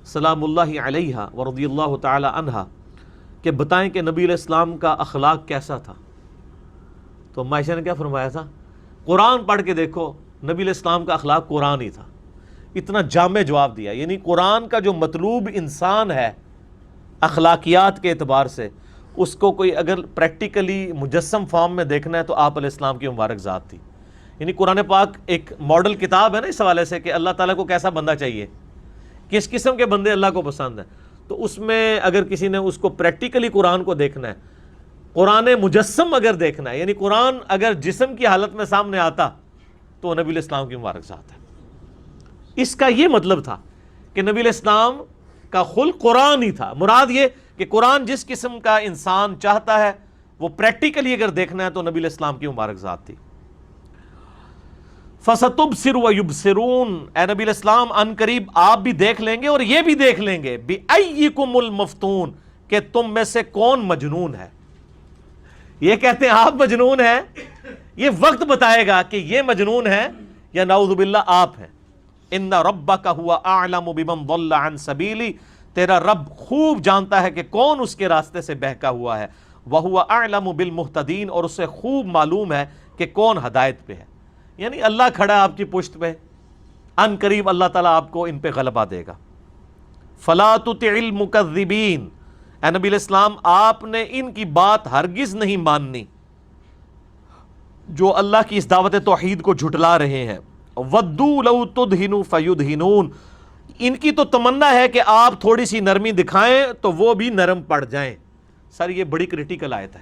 سلام اللہ علیہا ورضی اللہ تعالی عنہا کہ بتائیں کہ نبی علیہ السلام کا اخلاق کیسا تھا. تو عائشہ نے کیا فرمایا تھا؟ قرآن پڑھ کے دیکھو، نبی علیہ السلام کا اخلاق قرآن ہی تھا. اتنا جامع جواب دیا. یعنی قرآن کا جو مطلوب انسان ہے اخلاقیات کے اعتبار سے، اس کو کوئی اگر پریکٹیکلی مجسم فارم میں دیکھنا ہے تو آپ علیہ السلام کی مبارک ذات تھی. یعنی قرآن پاک ایک ماڈل کتاب ہے نا اس حوالے سے کہ اللہ تعالیٰ کو کیسا بندہ چاہیے، کس قسم کے بندے اللہ کو پسند ہیں. تو اس میں اگر کسی نے اس کو پریکٹیکلی قرآن کو دیکھنا ہے، قرآن مجسم اگر دیکھنا ہے، یعنی قرآن اگر جسم کی حالت میں سامنے آتا تو نبی علیہ السلام کی مبارک ذات ہے. اس کا یہ مطلب تھا کہ نبی علیہ السلام کا خلق قرآن ہی تھا. مراد یہ کہ قرآن جس قسم کا انسان چاہتا ہے وہ پریکٹیکلی اگر دیکھنا ہے تو نبی علیہ السلام کی مبارک ذات تھی. فَسَتُبْصِرُ وَيُبْصِرُونَ، اے نبی علیہ السلام ان قریب آپ بھی دیکھ لیں گے اور یہ بھی دیکھ لیں گے بِأَيِّكُمُ الْمَفْتُونَ، کہ تم میں سے کون مجنون ہے. یہ کہتے ہیں آپ مجنون ہیں، یہ وقت بتائے گا کہ یہ مجنون ہے یا نعوذ باللہ آپ ہیں. ان ربک هو اعلم بمن ضل عن سبیلی، تیرا رب خوب جانتا ہے کہ کون اس کے راستے سے بہکا ہوا ہے. وهو اعلم بالمهتدین، اور اسے خوب معلوم ہے کہ کون ہدایت پہ ہے. یعنی اللہ کھڑا ہے آپ کی پشت پہ، ان قریب اللہ تعالیٰ آپ کو ان پہ غلبہ دے گا. فلا تطع المکذبین، اے نبی علیہ السلام آپ نے ان کی بات ہرگز نہیں ماننی جو اللہ کی اس دعوت توحید کو جھٹلا رہے ہیں. ودوا لو تدہنوا فیدہنون، ان کی تو تمنا ہے کہ آپ تھوڑی سی نرمی دکھائیں تو وہ بھی نرم پڑ جائیں. سر یہ بڑی کریٹیکل آیت ہے.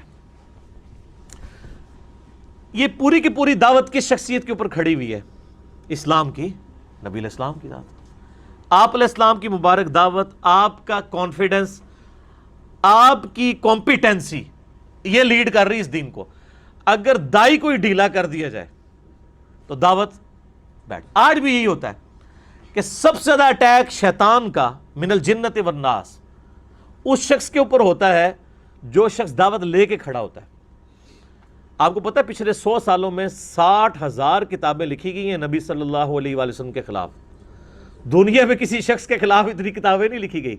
یہ پوری کی پوری دعوت کس شخصیت کے اوپر کھڑی ہوئی ہے؟ اسلام کی، نبی علیہ السلام کی ذات. آپ علیہ السلام کی مبارک دعوت، آپ کا کانفیڈنس، آپ کی کمپیٹنسی یہ لیڈ کر رہی اس دین کو. اگر دائی کوئی ڈھیلا کر دیا جائے تو دعوت بیٹھ. آج بھی یہی ہوتا ہے کہ سب سے زیادہ اٹیک شیطان کا من الجنت والناس اس شخص کے اوپر ہوتا ہے جو شخص دعوت لے کے کھڑا ہوتا ہے. آپ کو پتہ ہے پچھلے 100 سالوں میں 60,000 کتابیں لکھی گئی ہیں نبی صلی اللہ علیہ وآلہ وسلم کے خلاف. دنیا میں کسی شخص کے خلاف اتنی کتابیں نہیں لکھی گئی,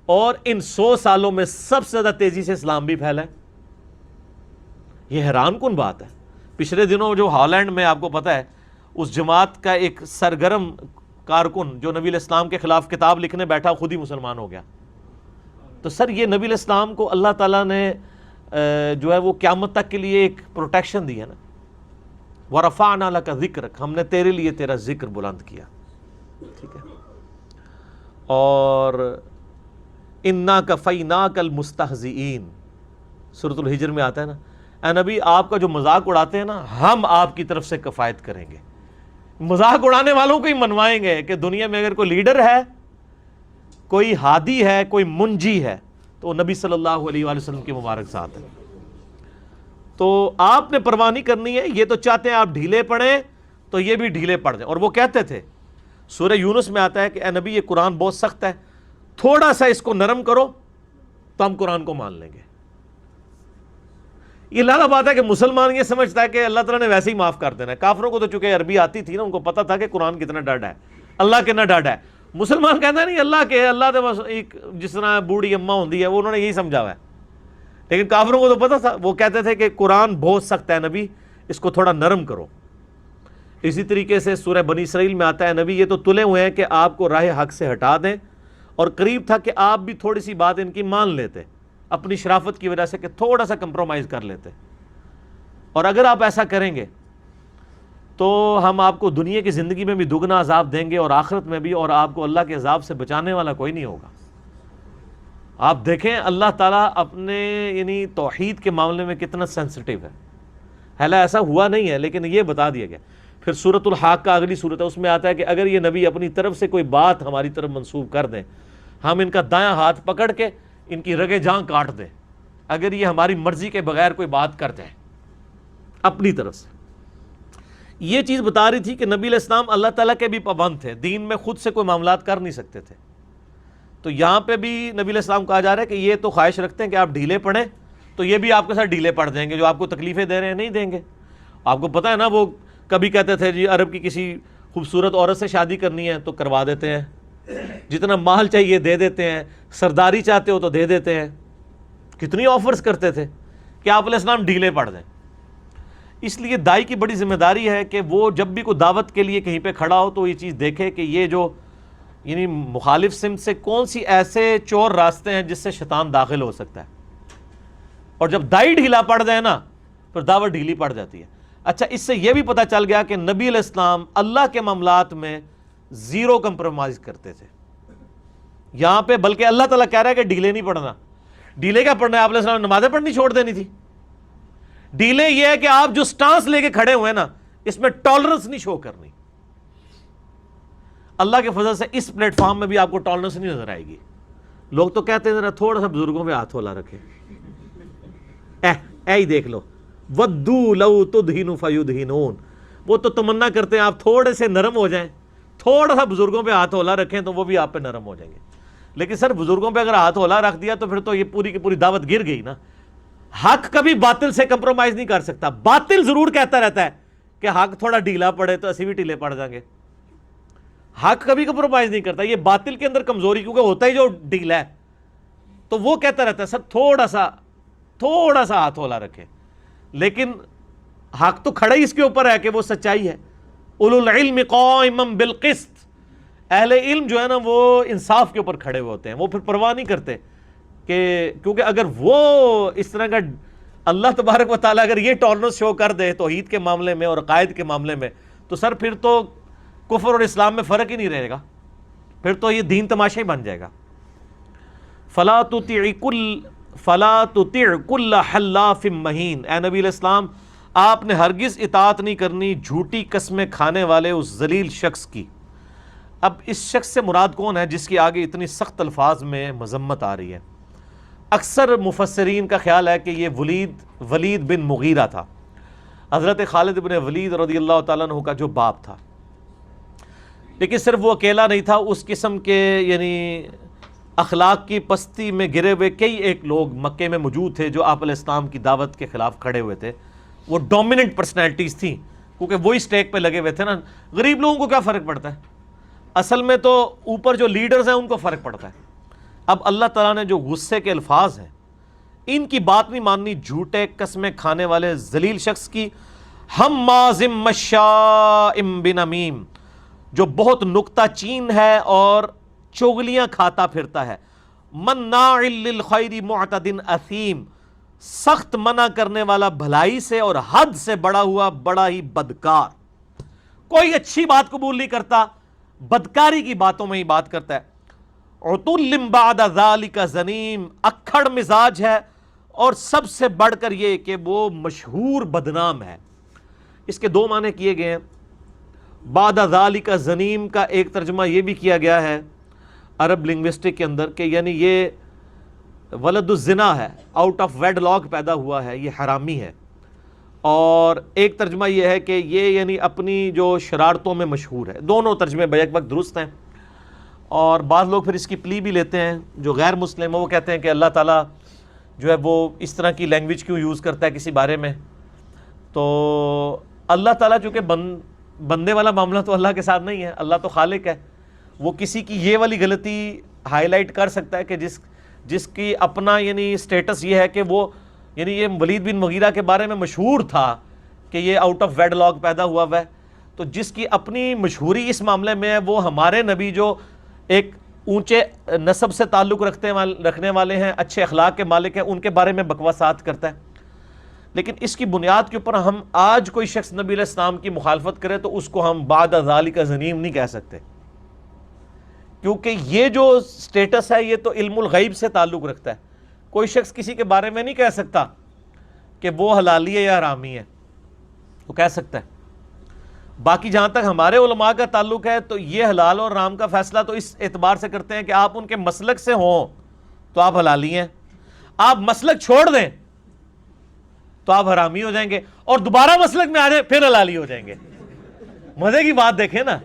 اور ان 100 سالوں میں سب سے زیادہ تیزی سے اسلام بھی پھیلا ہے. یہ حیران کن بات ہے. پچھلے دنوں جو ہالینڈ میں آپ کو پتہ ہے اس جماعت کا ایک سرگرم کارکن جو نبی علیہ السلام کے خلاف کتاب لکھنے بیٹھا خود ہی مسلمان ہو گیا. تو سر یہ نبی علیہ السلام کو اللہ تعالیٰ نے جو ہے وہ قیامت تک کے لیے ایک پروٹیکشن دی ہے نا. وَرَفَعْنَا لَكَ ذِكْرَكَ, ہم نے تیرے لیے تیرا ذکر بلند کیا. ٹھیک ہے. اور اِنَّا كَفَيْنَاكَ الْمُسْتَهْزِئِينَ سورۃ الحجر میں آتا ہے نا, اے نبی آپ کا جو مذاق اڑاتے ہیں نا ہم آپ کی طرف سے کفایت کریں گے. مذاق اڑانے والوں کو ہی منوائیں گے کہ دنیا میں اگر کوئی لیڈر ہے, کوئی ہادی ہے, کوئی منجی ہے تو نبی صلی اللہ علیہ وآلہ وسلم کی مبارک ذات ہے. تو آپ نے پرواہ نہیں کرنی ہے. یہ تو چاہتے ہیں آپ ڈھیلے پڑیں تو یہ بھی ڈھیلے پڑ جائیں. اور وہ کہتے تھے, سورہ یونس میں آتا ہے کہ اے نبی یہ قرآن بہت سخت ہے, تھوڑا سا اس کو نرم کرو تو ہم قرآن کو مان لیں گے. یہ لالا بات ہے کہ مسلمان یہ سمجھتا ہے کہ اللہ تعالیٰ نے ویسے ہی معاف کر دینا ہے. کافروں کو تو چونکہ عربی آتی تھی نا, ان کو پتہ تھا کہ قرآن کتنا ڈاڈا ہے, اللہ کتنا ڈاڈا ہے. مسلمان کہتا ہے نہیں اللہ کے, اللہ تو بس ایک جس طرح بوڑھی اماں ہوندی ہے, وہ انہوں نے یہی سمجھا ہوا ہے. لیکن کافروں کو تو پتہ تھا, وہ کہتے تھے کہ قرآن بہت سخت ہے نبی, اس کو تھوڑا نرم کرو. اسی طریقے سے سورہ بنی اسرائیل میں آتا ہے نبی یہ تو تلے ہوئے ہیں کہ آپ کو راہ حق سے ہٹا دیں, اور قریب تھا کہ آپ بھی تھوڑی سی بات ان کی مان لیتے اپنی شرافت کی وجہ سے, کہ تھوڑا سا کمپرومائز کر لیتے. اور اگر آپ ایسا کریں گے تو ہم آپ کو دنیا کی زندگی میں بھی دگنا عذاب دیں گے اور آخرت میں بھی, اور آپ کو اللہ کے عذاب سے بچانے والا کوئی نہیں ہوگا. آپ دیکھیں اللہ تعالیٰ اپنے یعنی توحید کے معاملے میں کتنا سینسٹیو ہے. حالانکہ ایسا ہوا نہیں ہے لیکن یہ بتا دیا گیا. پھر سورۃ الحاقہ اگلی سورت ہے, اس میں آتا ہے کہ اگر یہ نبی اپنی طرف سے کوئی بات ہماری طرف منسوب کر دیں, ہم ان کا دایاں ہاتھ پکڑ کے ان کی رگے جاں کاٹ دیں اگر یہ ہماری مرضی کے بغیر کوئی بات کرتے ہیں اپنی طرف سے. یہ چیز بتا رہی تھی کہ نبی علیہ السلام اللہ تعالیٰ کے بھی پابند تھے, دین میں خود سے کوئی معاملات کر نہیں سکتے تھے. تو یہاں پہ بھی نبی علیہ السلام کہا جا رہا ہے کہ یہ تو خواہش رکھتے ہیں کہ آپ ڈھیلے پڑیں تو یہ بھی آپ کے ساتھ ڈھیلے پڑ جائیں گے. جو آپ کو تکلیفیں دے رہے ہیں نہیں دیں گے. آپ کو پتہ ہے نا وہ کبھی کہتے تھے جی عرب کی کسی خوبصورت عورت سے شادی کرنی ہے تو کروا دیتے ہیں, جتنا مال چاہیے دے دیتے ہیں, سرداری چاہتے ہو تو دے دیتے ہیں. کتنی آفرز کرتے تھے کہ آپ علیہ السلام ڈھیلے پڑ جائیں. اس لیے دائی کی بڑی ذمہ داری ہے کہ وہ جب بھی کوئی دعوت کے لیے کہیں پہ کھڑا ہو تو یہ چیز دیکھے کہ یہ جو یعنی مخالف سمت سے کون سی ایسے چور راستے ہیں جس سے شیطان داخل ہو سکتا ہے. اور جب دائی ڈھیلا پڑ جائے نا پھر دعوت ڈھیلی پڑ جاتی ہے. اچھا اس سے یہ بھی پتہ چل گیا کہ نبی علیہ السلام اللہ کے معاملات میں زیرو کمپرومائز کرتے تھے یہاں پہ, بلکہ اللہ تعالیٰ کہہ رہا ہے کہ ڈھیلے نہیں پڑھنا. ڈھیلے کیا پڑھنا ہے؟ آپ علیہ السلام نمازیں پڑھنی چھوڑ دینی تھی. ڈھیلے یہ ہے کہ آپ جو سٹانس لے کے کھڑے ہوئے نا اس میں ٹالرنس نہیں شو کرنی. اللہ کے فضل سے اس پلیٹ فارم میں بھی آپ کو ٹالرنس نہیں نظر آئے گی. لوگ تو کہتے ہیں ذرا تھوڑا سا بزرگوں پہ ہاتھ ہولا رکھے, اے ہی دیکھ لو وَدُّوا لَوْ تُدْهِنُ فَيُدْهِنُونَ. وہ تو تمنا کرتے ہیں آپ تھوڑے سے نرم ہو جائیں, تھوڑا سا بزرگوں پہ ہاتھ ہولا رکھیں تو وہ بھی آپ پہ نرم ہو جائیں گے. لیکن سر بزرگوں پہ اگر ہاتھ ہولا رکھ دیا تو پھر تو یہ پوری کی پوری دعوت گر گئی نا. حق کبھی باطل سے کمپرومائز نہیں کر سکتا. باطل ضرور کہتا رہتا ہے کہ حق تھوڑا ڈھیلا پڑے تو اسی بھی ڈھیلے پڑ جائیں گے. حق کبھی کمپرومائز نہیں کرتا. یہ باطل کے اندر کمزوری کیونکہ ہوتا ہی جو ڈھیلا ہے تو وہ کہتا رہتا ہے سر تھوڑا سا ہاتھ ہولا رکھے. لیکن حق تو کھڑا ہی اس کے اوپر ہے کہ وہ سچائی ہے. اولو العلم قائما بالقسط. اہل علم جو ہے نا وہ انصاف کے اوپر کھڑے ہوئے ہوتے ہیں. وہ پھر پرواہ نہیں کرتے کہ کیونکہ اگر وہ اس طرح کا اللہ تبارک و تعالیٰ اگر یہ ٹالرنس شو کر دے توحید کے معاملے میں اور عقائد کے معاملے میں تو سر پھر تو کفر اور اسلام میں فرق ہی نہیں رہے گا. پھر تو یہ دین تماشا ہی بن جائے گا. فلا تطع کل حلاف مہین. اے نبی علیہ السلام آپ نے ہرگز اطاعت نہیں کرنی جھوٹی قسمیں کھانے والے اس ذلیل شخص کی. اب اس شخص سے مراد کون ہے جس کی آگے اتنی سخت الفاظ میں مذمت آ رہی ہے؟ اکثر مفسرین کا خیال ہے کہ یہ ولید بن مغیرہ تھا، حضرت خالد بن ولید رضی اللہ تعالیٰ عنہ کا جو باپ تھا۔ لیکن صرف وہ اکیلا نہیں تھا، اس قسم کے یعنی اخلاق کی پستی میں گرے ہوئے کئی ایک لوگ مکے میں موجود تھے جو آپ علیہ السلام کی دعوت کے خلاف کھڑے ہوئے تھے۔ وہ ڈومیننٹ پرسنالٹیز تھیں، کیونکہ وہی سٹیک پہ لگے ہوئے تھے نا۔ غریب لوگوں کو کیا فرق پڑتا ہے؟ اصل میں تو اوپر جو لیڈرز ہیں ان کو فرق پڑتا ہے۔ اب اللہ تعالیٰ نے جو غصے کے الفاظ ہیں، ان کی بات نہیں ماننی، جھوٹے قسمیں کھانے والے ذلیل شخص کی، ہمازٍ مشاء بنمیم، جو بہت نکتہ چین ہے اور چغلیاں کھاتا پھرتا ہے، مناع للخیر معتد اثیم، سخت منع کرنے والا بھلائی سے اور حد سے بڑا ہوا بڑا ہی بدکار، کوئی اچھی بات قبول نہیں کرتا، بدکاری کی باتوں میں ہی بات کرتا ہے۔ عتل بعد ذالک زنیم، اکھڑ مزاج ہے، اور سب سے بڑھ کر یہ کہ وہ مشہور بدنام ہے۔ اس کے دو معنی کیے گئے ہیں۔ بعد ذالک زنیم کا ایک ترجمہ یہ بھی کیا گیا ہے عرب لنگوسٹک کے اندر کہ یعنی یہ ولد الزنا ہے، آؤٹ آف ویڈ لاک پیدا ہوا ہے، یہ حرامی ہے۔ اور ایک ترجمہ یہ ہے کہ یہ یعنی اپنی جو شرارتوں میں مشہور ہے۔ دونوں ترجمے بیک وقت درست ہیں، اور بعض لوگ پھر اس کی پلی بھی لیتے ہیں جو غیر مسلم ہیں، وہ کہتے ہیں کہ اللہ تعالیٰ جو ہے وہ اس طرح کی لینگویج کیوں یوز کرتا ہے کسی بارے میں۔ تو اللہ تعالیٰ چونکہ بندے والا معاملہ تو اللہ کے ساتھ نہیں ہے، اللہ تو خالق ہے، وہ کسی کی یہ والی غلطی ہائی لائٹ کر سکتا ہے کہ جس کی اپنا یعنی سٹیٹس یہ ہے کہ وہ یعنی یہ ولید بن مغیرہ کے بارے میں مشہور تھا کہ یہ آؤٹ آف ویڈ لاک پیدا ہوا ہے، تو جس کی اپنی مشہوری اس معاملے میں ہے، وہ ہمارے نبی جو ایک اونچے نسب سے تعلق رکھنے والے ہیں، اچھے اخلاق کے مالک ہیں، ان کے بارے میں بکواسات کرتا ہے۔ لیکن اس کی بنیاد کے اوپر ہم آج کوئی شخص نبی علیہ السلام کی مخالفت کرے تو اس کو ہم بعد ذالک زنیم نہیں کہہ سکتے، کیونکہ یہ جو سٹیٹس ہے یہ تو علم الغیب سے تعلق رکھتا ہے۔ کوئی شخص کسی کے بارے میں نہیں کہہ سکتا کہ وہ حلالی ہے یا حرامی ہے، وہ کہہ سکتا ہے۔ باقی جہاں تک ہمارے علماء کا تعلق ہے تو یہ حلال اور حرام کا فیصلہ تو اس اعتبار سے کرتے ہیں کہ آپ ان کے مسلک سے ہوں تو آپ حلالی ہیں، آپ مسلک چھوڑ دیں تو آپ حرامی ہو جائیں گے، اور دوبارہ مسلک میں آ جائیں پھر حلالی ہو جائیں گے۔ مزے کی بات دیکھیں نا،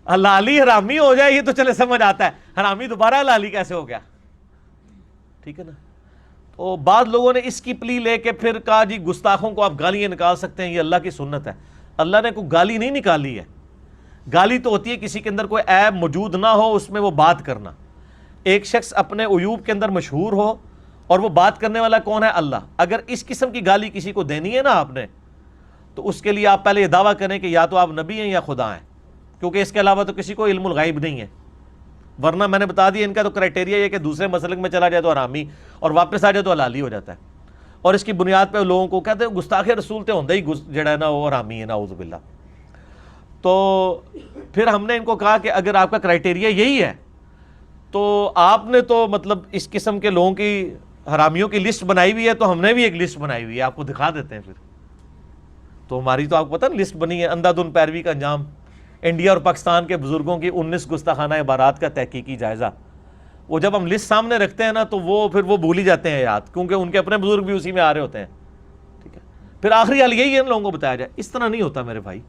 حلالی حرامی ہو جائے یہ تو چلے سمجھ آتا ہے، حرامی دوبارہ حلالی کیسے ہو گیا؟ ٹھیک ہے نا۔ تو بعض لوگوں نے اس کی پلی لے کے پھر کہا جی گستاخوں کو آپ گالیاں نکال سکتے ہیں، یہ اللہ کی سنت ہے۔ اللہ نے کوئی گالی نہیں نکالی ہے، گالی تو ہوتی ہے کسی کے اندر کوئی عیب موجود نہ ہو، اس میں وہ بات کرنا۔ ایک شخص اپنے عیوب کے اندر مشہور ہو اور وہ بات کرنے والا کون ہے؟ اللہ۔ اگر اس قسم کی گالی کسی کو دینی ہے نا آپ نے، تو اس کے لیے آپ پہلے یہ دعویٰ کریں کہ یا تو آپ نبی ہیں یا خدا ہیں، کیونکہ اس کے علاوہ تو کسی کو علم الغیب نہیں ہے۔ ورنہ میں نے بتا دیا ان کا تو کرائٹیریا یہ کہ دوسرے مسلک میں چلا جائے تو حرامی اور واپس آ جائے تو حلالی ہو جاتا ہے، اور اس کی بنیاد پہ لوگوں کو کہتے ہیں گستاخ رسول تے ہوندے ہی جڑا ہے نا وہ حرامی ہے، نعوذ باللہ۔ تو پھر ہم نے ان کو کہا کہ اگر آپ کا کرائٹیریا یہی ہے تو آپ نے تو مطلب اس قسم کے لوگوں کی حرامیوں کی لسٹ بنائی ہوئی ہے، تو ہم نے بھی ایک لسٹ بنائی ہوئی ہے، آپ کو دکھا دیتے ہیں۔ پھر تو ہماری تو آپ کو پتہ نا لسٹ بنی ہے، اندھا دھند پیروی کا انجام، انڈیا اور پاکستان کے بزرگوں کی 19 گستاخانہ عبارات کا تحقیقی جائزہ۔ وہ جب ہم لسٹ سامنے رکھتے ہیں نا تو وہ پھر وہ بھول ہی جاتے ہیں یاد، کیونکہ ان کے اپنے بزرگ بھی اسی میں آ رہے ہوتے ہیں۔ ٹھیک ہے، پھر آخری حال یہی ہے ان لوگوں کو بتایا جائے، اس طرح نہیں ہوتا میرے بھائی۔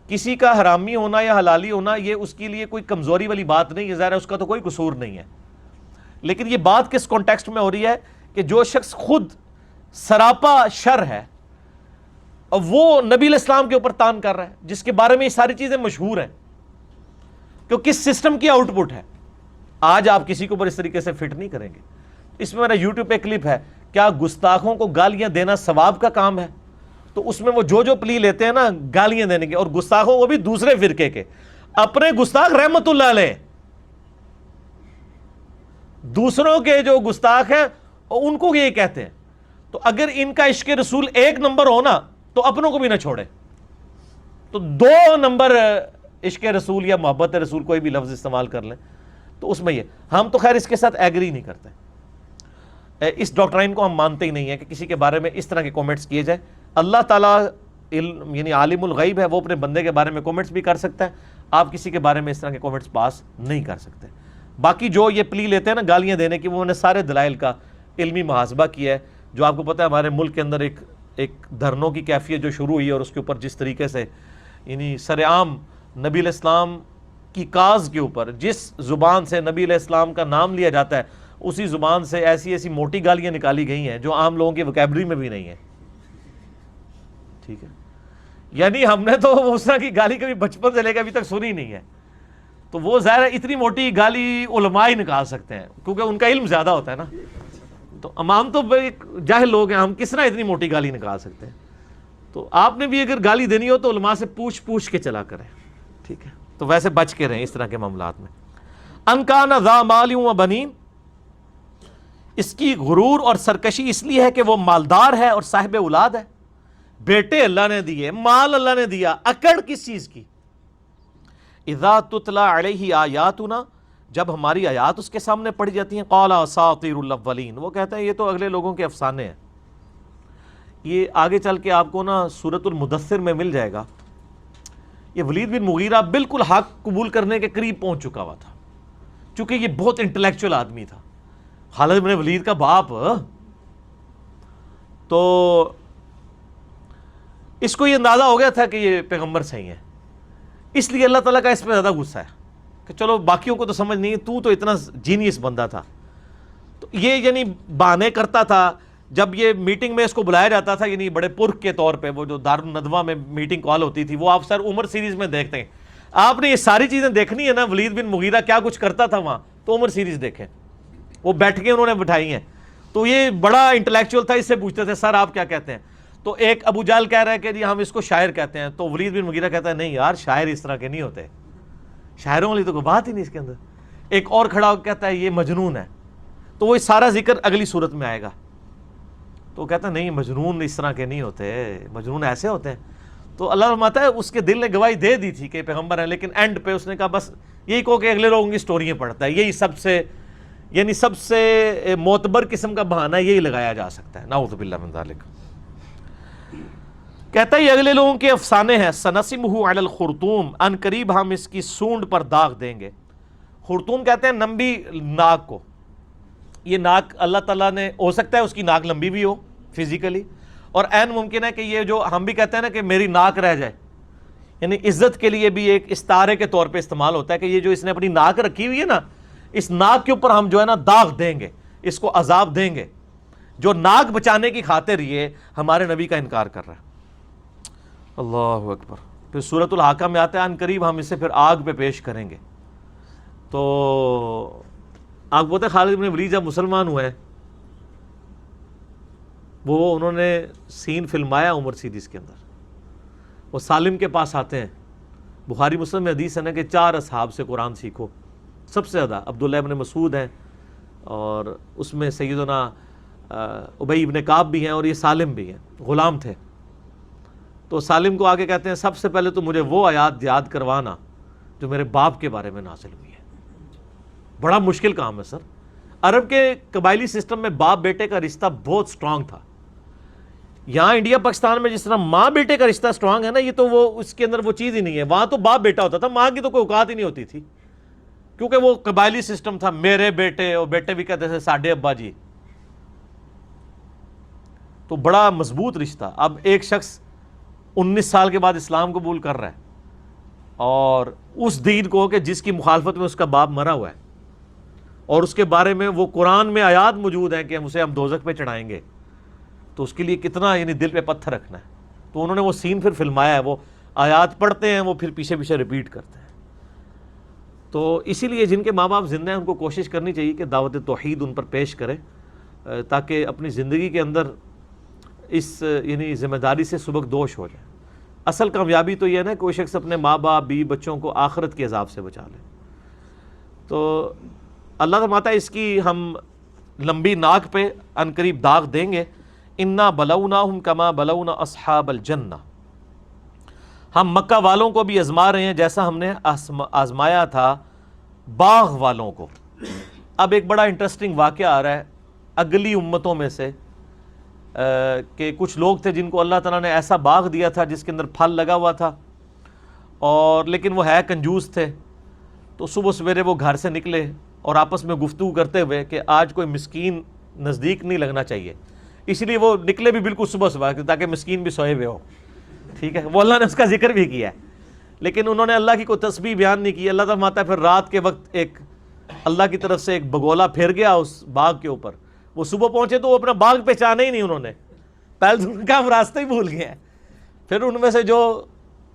کسی کا حرامی ہونا یا حلالی ہونا یہ اس کے لیے کوئی کمزوری والی بات نہیں ہے، ظاہر ہے اس کا تو کوئی قصور نہیں ہے، لیکن یہ بات کس کانٹیکسٹ میں ہو رہی ہے کہ جو شخص خود سراپا شر ہے اور وہ نبی علیہ السلام کے اوپر تان کر رہا ہے، جس کے بارے میں یہ ساری چیزیں مشہور ہیں کہ کس سسٹم کی آؤٹ پٹ ہے، آج آپ کسی کے اوپر اس طریقے سے فٹ نہیں کریں گے۔ اس میں میرا یوٹیوب پہ کلپ ہے، کیا گستاخوں کو گالیاں دینا ثواب کا کام ہے؟ تو اس میں وہ جو پلی لیتے ہیں نا گالیاں دینے کے، اور گستاخوں کو بھی دوسرے فرقے کے، اپنے گستاخ رحمت اللہ علیہ، دوسروں کے جو گستاخ ہیں ان کو یہ کہتے ہیں۔ تو اگر ان کا عشق رسول 1 نمبر ہو نا تو اپنوں کو بھی نہ چھوڑے، تو 2 نمبر عشق رسول یا محبت رسول کوئی بھی لفظ استعمال کر لیں تو اس میں یہ، ہم تو خیر اس کے ساتھ ایگری نہیں کرتے، اس ڈاکٹرائن کو ہم مانتے ہی نہیں ہیں کہ کسی کے بارے میں اس طرح کے کومنٹس کیے جائیں۔ اللہ تعالیٰ یعنی عالم الغیب ہے، وہ اپنے بندے کے بارے میں کومنٹس بھی کر سکتا ہے، آپ کسی کے بارے میں اس طرح کے کومنٹس پاس نہیں کر سکتے۔ باقی جو یہ پلی لیتے ہیں نا گالیاں دینے کی، وہ انہوں نے سارے دلائل کا علمی محاسبہ کیا ہے. جو آپ کو پتہ ہے ہمارے ملک کے اندر ایک دھرنوں کی کیفیت جو شروع ہوئی ہے، اور اس کے اوپر جس طریقے سے یعنی سر عام نبی علیہ السلام کی کاز کے اوپر جس زبان سے نبی علیہ السلام کا نام لیا جاتا ہے اسی زبان سے ایسی ایسی موٹی گالیاں نکالی گئی ہیں جو عام لوگوں کی وکیبلری میں بھی نہیں ہے. ٹھیک ہے، یعنی ہم نے تو اس طرح کی گالی کبھی بچپن سے لے کے ابھی تک سنی نہیں ہے. تو وہ ظاہر ہے اتنی موٹی گالی علماء ہی نکال سکتے ہیں کیونکہ ان کا علم زیادہ ہوتا ہے نا. تو عوام تو جاہل لوگ ہیں، ہم کس طرح اتنی موٹی گالی نکال سکتے ہیں. تو آپ نے بھی اگر گالی دینی ہو تو علماء سے پوچھ کے چلا کریں. ٹھیک ہے، تو ویسے بچ کے رہیں اس طرح کے معاملات میں. ان کان ذا مال و بنین، اس کی غرور اور سرکشی اس لیے ہے کہ وہ مالدار ہے اور صاحب اولاد ہے. بیٹے اللہ نے دیے، مال اللہ نے دیا، اکڑ کس چیز کی؟ اذا تتلا علیہ آیاتنا، جب ہماری آیات اس کے سامنے پڑھی جاتی ہیں، قال اساطیر الاولین، وہ کہتے ہیں یہ تو اگلے لوگوں کے افسانے ہیں. یہ آگے چل کے آپ کو نا سورۃ المدثر میں مل جائے گا. یہ ولید بن مغیرہ بالکل حق قبول کرنے کے قریب پہنچ چکا ہوا تھا، چونکہ یہ بہت انٹلیکچوئل آدمی تھا. خالد بن ولید کا باپ، تو اس کو یہ اندازہ ہو گیا تھا کہ یہ پیغمبر صحیح ہے. اس لیے اللہ تعالیٰ کا اس پہ زیادہ غصہ ہے کہ چلو باقیوں کو تو سمجھ نہیں ہے، تو اتنا جینیس بندہ تھا. تو یہ یعنی بہانے کرتا تھا. جب یہ میٹنگ میں اس کو بلایا جاتا تھا یعنی بڑے پرخ کے طور پہ، وہ جو دارالندوہ میں میٹنگ کال ہوتی تھی وہ آپ سر عمر سیریز میں دیکھتے ہیں. آپ نے یہ ساری چیزیں دیکھنی ہے نا، ولید بن مغیرہ کیا کچھ کرتا تھا وہاں، تو عمر سیریز دیکھیں. وہ بیٹھ کے انہوں نے بٹھائی ہیں. تو یہ بڑا انٹلیکچوئل تھا، اس سے پوچھتے تھے سر آپ کیا کہتے ہیں. تو ایک ابو جہل کہہ رہا ہے کہ جی ہم اس کو شاعر کہتے ہیں. تو ولید بن مغیرہ کہتا ہے نہیں یار، شاعر اس طرح کے نہیں ہوتے، شاعروں والی تو کوئی بات ہی نہیں اس کے اندر. ایک اور کھڑا ہو کہتا ہے یہ مجنون ہے. تو وہ سارا ذکر اگلی صورت میں آئے گا. تو وہ کہتا ہے نہیں، مجنون اس طرح کے نہیں ہوتے، مجنون ایسے ہوتے ہیں. تو اللہ فرماتا ہے اس کے دل نے گواہی دے دی تھی کہ پیغمبر ہے، لیکن اینڈ پہ اس نے کہا بس یہی کہو کہ اگلے لوگوں کی سٹوریاں پڑھتا ہے. یہی سب سے معتبر قسم کا بہانہ یہی لگایا جا سکتا ہے. نعوذ باللہ من ذالک. کہتا ہے یہ اگلے لوگوں کے افسانے ہیں. سنسمہ علی الخرطوم، ان قریب ہم اس کی سونڈ پر داغ دیں گے. خرطوم کہتے ہیں لمبی ناک کو. یہ ناک اللہ تعالیٰ نے، ہو سکتا ہے اس کی ناک لمبی بھی ہو فزیکلی، اور عین ممکن ہے کہ یہ جو ہم بھی کہتے ہیں نا کہ میری ناک رہ جائے، یعنی عزت کے لیے بھی ایک استعارے کے طور پہ استعمال ہوتا ہے کہ یہ جو اس نے اپنی ناک رکھی ہوئی ہے نا، اس ناک کے اوپر ہم جو ہے نا داغ دیں گے، اس کو عذاب دیں گے. جو ناک بچانے کی خاطر یہ ہمارے نبی کا انکار کر رہا ہے. اللہ اکبر. پھر سورۃ الحاقہ میں آتا ہے ان قریب ہم اسے پھر آگ پہ پیش کریں گے. تو آپ بولتے ہیں خالد بن ولید جب مسلمان ہوئے وہ انہوں نے سین فلمایا عمر سیریز کے اندر. وہ سالم کے پاس آتے ہیں. بخاری مسلم میں حدیث ہے نا کہ 4 اصحاب سے قرآن سیکھو. سب سے زیادہ عبداللہ ابن مسعود ہیں، اور اس میں سیدنا ابی ابن کعب بھی ہیں، اور یہ سالم بھی ہیں، غلام تھے. تو سالم کو آگے کہتے ہیں سب سے پہلے تو مجھے وہ آیات یاد کروانا جو میرے باپ کے بارے میں نازل ہوئی ہے. بڑا مشکل کام ہے سر. عرب کے قبائلی سسٹم میں باپ بیٹے کا رشتہ بہت سٹرونگ تھا. یہاں انڈیا پاکستان میں جس طرح ماں بیٹے کا رشتہ سٹرونگ ہے نا، یہ تو وہ اس کے اندر وہ چیز ہی نہیں ہے. وہاں تو باپ بیٹا ہوتا تھا، ماں کی تو کوئی اوقات ہی نہیں ہوتی تھی، کیونکہ وہ قبائلی سسٹم تھا. میرے بیٹے، اور بیٹے بھی کہتے تھے ساڈے ابا جی. تو بڑا مضبوط رشتہ. اب ایک شخص 19 سال کے بعد اسلام قبول کر رہا ہے، اور اس دین کو کہ جس کی مخالفت میں اس کا باپ مرا ہوا ہے، اور اس کے بارے میں وہ قرآن میں آیات موجود ہیں کہ ہم دوزخ پہ چڑھائیں گے، تو اس کے لیے کتنا یعنی دل پہ پتھر رکھنا ہے. تو انہوں نے وہ سین پھر فلمایا ہے. وہ آیات پڑھتے ہیں، وہ پھر پیچھے پیچھے ریپیٹ کرتے ہیں. تو اسی لیے جن کے ماں باپ زندہ ہیں ان کو کوشش کرنی چاہیے کہ دعوت توحید ان پر پیش کرے، تاکہ اپنی زندگی کے اندر اس یعنی ذمہ داری سے سبکدوش ہو جائے. اصل کامیابی تو یہ ہے نا کوئی شخص اپنے ماں باپ بیوی بچوں کو آخرت کے عذاب سے بچا لے. تو اللہ فرماتا ہے اس کی ہم لمبی ناک پہ ان قریب داغ دیں گے. انا بلوناہم کما بلونا اصحاب الجنہ، ہم مکہ والوں کو بھی آزما رہے ہیں جیسا ہم نے آزمایا تھا باغ والوں کو. اب ایک بڑا انٹرسٹنگ واقعہ آ رہا ہے اگلی امتوں میں سے، کہ کچھ لوگ تھے جن کو اللہ تعالیٰ نے ایسا باغ دیا تھا جس کے اندر پھل لگا ہوا تھا، اور لیکن وہ ہے کنجوس تھے. تو صبح سویرے وہ گھر سے نکلے اور آپس میں گفتگو کرتے ہوئے کہ آج کوئی مسکین نزدیک نہیں لگنا چاہیے، اس لیے وہ نکلے بھی بالکل صبح صبح تاکہ مسکین بھی سوئے ہوئے ہو، ٹھیک ہے، وہ اللہ نے اس کا ذکر بھی کیا ہے، لیکن انہوں نے اللہ کی کوئی تسبیح بیان نہیں کی۔ اللہ تعالیٰ فرماتا ہے پھر رات کے وقت ایک اللہ کی طرف سے ایک بگولا پھر گیا اس باغ کے اوپر، وہ صبح پہنچے تو وہ اپنا باغ پہچانا ہی نہیں انہوں نے، پہلے تو ان کا ہم راستہ ہی بھول گئے ہیں۔ پھر ان میں سے جو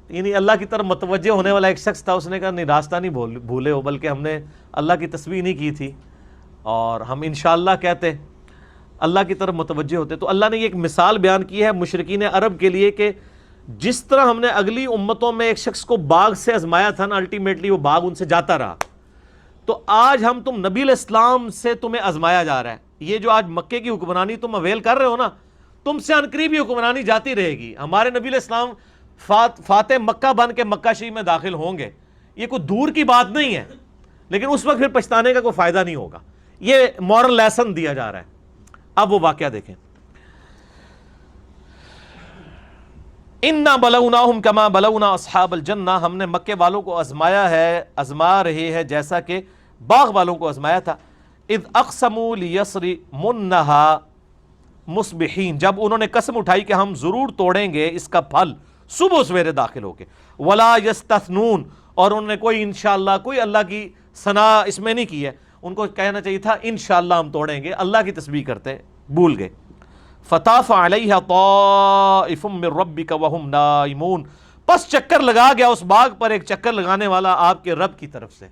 یعنی اللہ کی طرف متوجہ ہونے والا ایک شخص تھا، اس نے کہا نہیں راستہ نہیں بھولے ہو، بلکہ ہم نے اللہ کی تسبیح نہیں کی تھی اور ہم انشاءاللہ کہتے اللہ کی طرف متوجہ ہوتے۔ تو اللہ نے یہ ایک مثال بیان کی ہے مشرکین عرب کے لیے کہ جس طرح ہم نے اگلی امتوں میں ایک شخص کو باغ سے آزمایا تھا نا، الٹیمیٹلی وہ باغ ان سے جاتا رہا، تو آج ہم تم نبی علیہ السلام سے تمہیں آزمایا جا رہا ہے۔ یہ جو آج مکے کی حکمرانی تم اویل کر رہے ہو نا، تم سے عنقریب یہ حکمرانی جاتی رہے گی۔ ہمارے نبی علیہ السلام فاتح مکہ بن کے مکہ شریف میں داخل ہوں گے، یہ کوئی دور کی بات نہیں ہے، لیکن اس وقت پھر پچھتانے کا کوئی فائدہ نہیں ہوگا۔ یہ مورل لیسن دیا جا رہا ہے۔ اب وہ واقعہ دیکھیں، اِنَّا بَلَوْنَاهُمْ كَمَا بَلَوْنَا أَصْحَابَ الْجَنَّةِ، ہم نے مکے والوں کو آزمایا ہے، آزما رہے ہیں جیسا کہ باغ والوں کو آزمایا تھا۔ اِذْ أَقْسَمُوا لِيَصْرِمُنَّهَا مُصْبِحِينَ، جب انہوں نے قسم اٹھائی کہ ہم ضرور توڑیں گے اس کا پھل صبح سویرے داخل ہو کے، وَلَا يَسْتَثْنُونَ، اور انہوں نے کوئی انشاءاللہ کوئی اللہ کی ثنا اس میں نہیں کی ہے، ان کو کہنا چاہیے تھا انشاءاللہ ہم توڑیں گے، اللہ کی تسبیح کرتے بھول گئے۔ فطاف علیہا طائف من ربک وہم نائمون، پس چکر لگا گیا اس باغ پر ایک چکر لگانے والا آپ کے رب کی طرف سے۔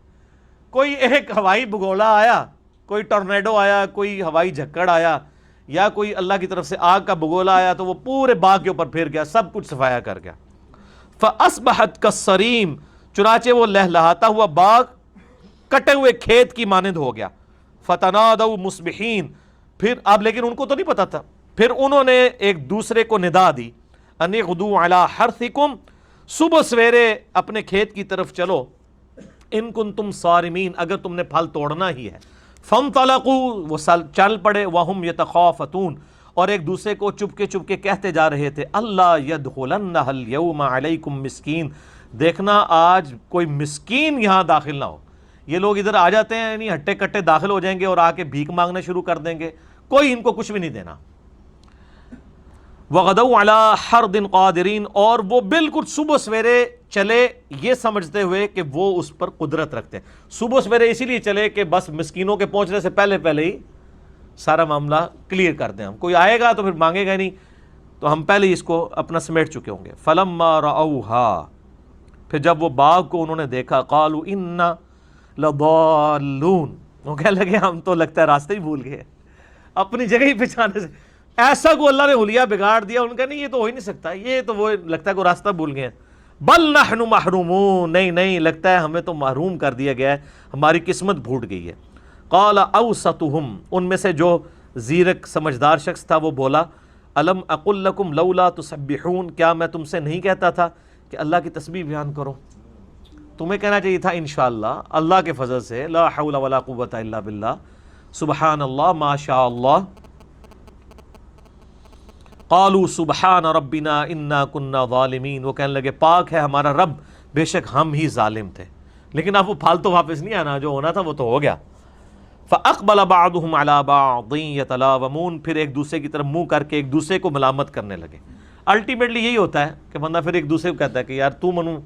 کوئی ایک ہوائی بگولا آیا، کوئی ٹورنیڈو آیا، کوئی ہوائی جھکڑ آیا، یا کوئی اللہ کی طرف سے آگ کا بگولا آیا تو وہ پورے باغ کے اوپر پھیر گیا، سب کچھ صفایا کر گیا۔ فاصبحت کالصریم، چنانچہ وہ لہلہاتا ہوا باغ کٹے ہوئے کھیت کی مانند ہو گیا۔ فتنادوا مصبحین، پھر اب لیکن ان کو تو نہیں پتا تھا، پھر انہوں نے ایک دوسرے کو ندا دی، ان غدوا علی حرثکم، صبح سویرے اپنے کھیت کی طرف چلو، ان کنتم صارمین، اگر تم نے پھل توڑنا ہی ہے۔ فانطلقوا، وہ چل پڑے، وہم یتخافتون، اور ایک دوسرے کو چپ کے کہتے جا رہے تھے، اللہ یدخلنہ اليوم علیکم مسکین، دیکھنا آج کوئی مسکین یہاں داخل نہ ہو۔ یہ لوگ ادھر آ جاتے ہیں یعنی ہٹے کٹے داخل ہو جائیں گے اور آ کے بھیک مانگنا شروع کر دیں گے، کوئی ان کو کچھ بھی نہیں دینا۔ وغدوا علی حرد قادرین، اور وہ بالکل صبح سویرے چلے یہ سمجھتے ہوئے کہ وہ اس پر قدرت رکھتے ہیں۔ صبح سویرے اسی لیے چلے کہ بس مسکینوں کے پہنچنے سے پہلے ہی سارا معاملہ کلیئر کر دیں، ہم کوئی آئے گا تو پھر مانگے گا نہیں، تو ہم پہلے ہی اس کو اپنا سمیٹ چکے ہوں گے۔ فلما رأوها، پھر جب وہ باغ کو انہوں نے دیکھا، قالوا انا لضالون، وہ کہنے لگے ہم تو لگتا ہے راستے ہی بھول گئے، اپنی جگہ ہی پہچانے سے ایسا کو اللہ نے حلیہ بگاڑ دیا۔ ان کا نہیں، یہ تو ہو ہی نہیں سکتا، یہ تو وہ لگتا ہے کوئی راستہ بھول گئے ہیں۔ بل نحن محرومون، نہیں لگتا ہے ہمیں تو محروم کر دیا گیا ہے، ہماری قسمت پھوٹ گئی ہے۔ قال اوسطہم، ان میں سے جو زیرک سمجھدار شخص تھا وہ بولا، الم اقل لکم لولا تسبحون، کیا میں تم سے نہیں کہتا تھا کہ اللہ کی تسبیح بیان کرو؟ تمہیں کہنا چاہیے تھا انشاءاللہ، اللہ کے فضل سے، لا حول ولا قوت الا باللہ، سبحان اللہ، ما شاء اللہ۔ قالوا سبحان ربنا انا كنا ظالمین، وہ کہنے لگے پاک ہے ہمارا رب، بے شک ہم ہی ظالم تھے۔ لیکن اب وہ پھل تو واپس نہیں آنا، جو ہونا تھا وہ تو ہو گیا۔ فاقبل بعضهم على بعض يتلاومون، پھر ایک دوسرے کی طرف منہ کر کے ایک دوسرے کو ملامت کرنے لگے۔ الٹیمیٹلی یہی ہوتا ہے کہ بندہ پھر ایک دوسرے کو کہتا ہے کہ یار تو منو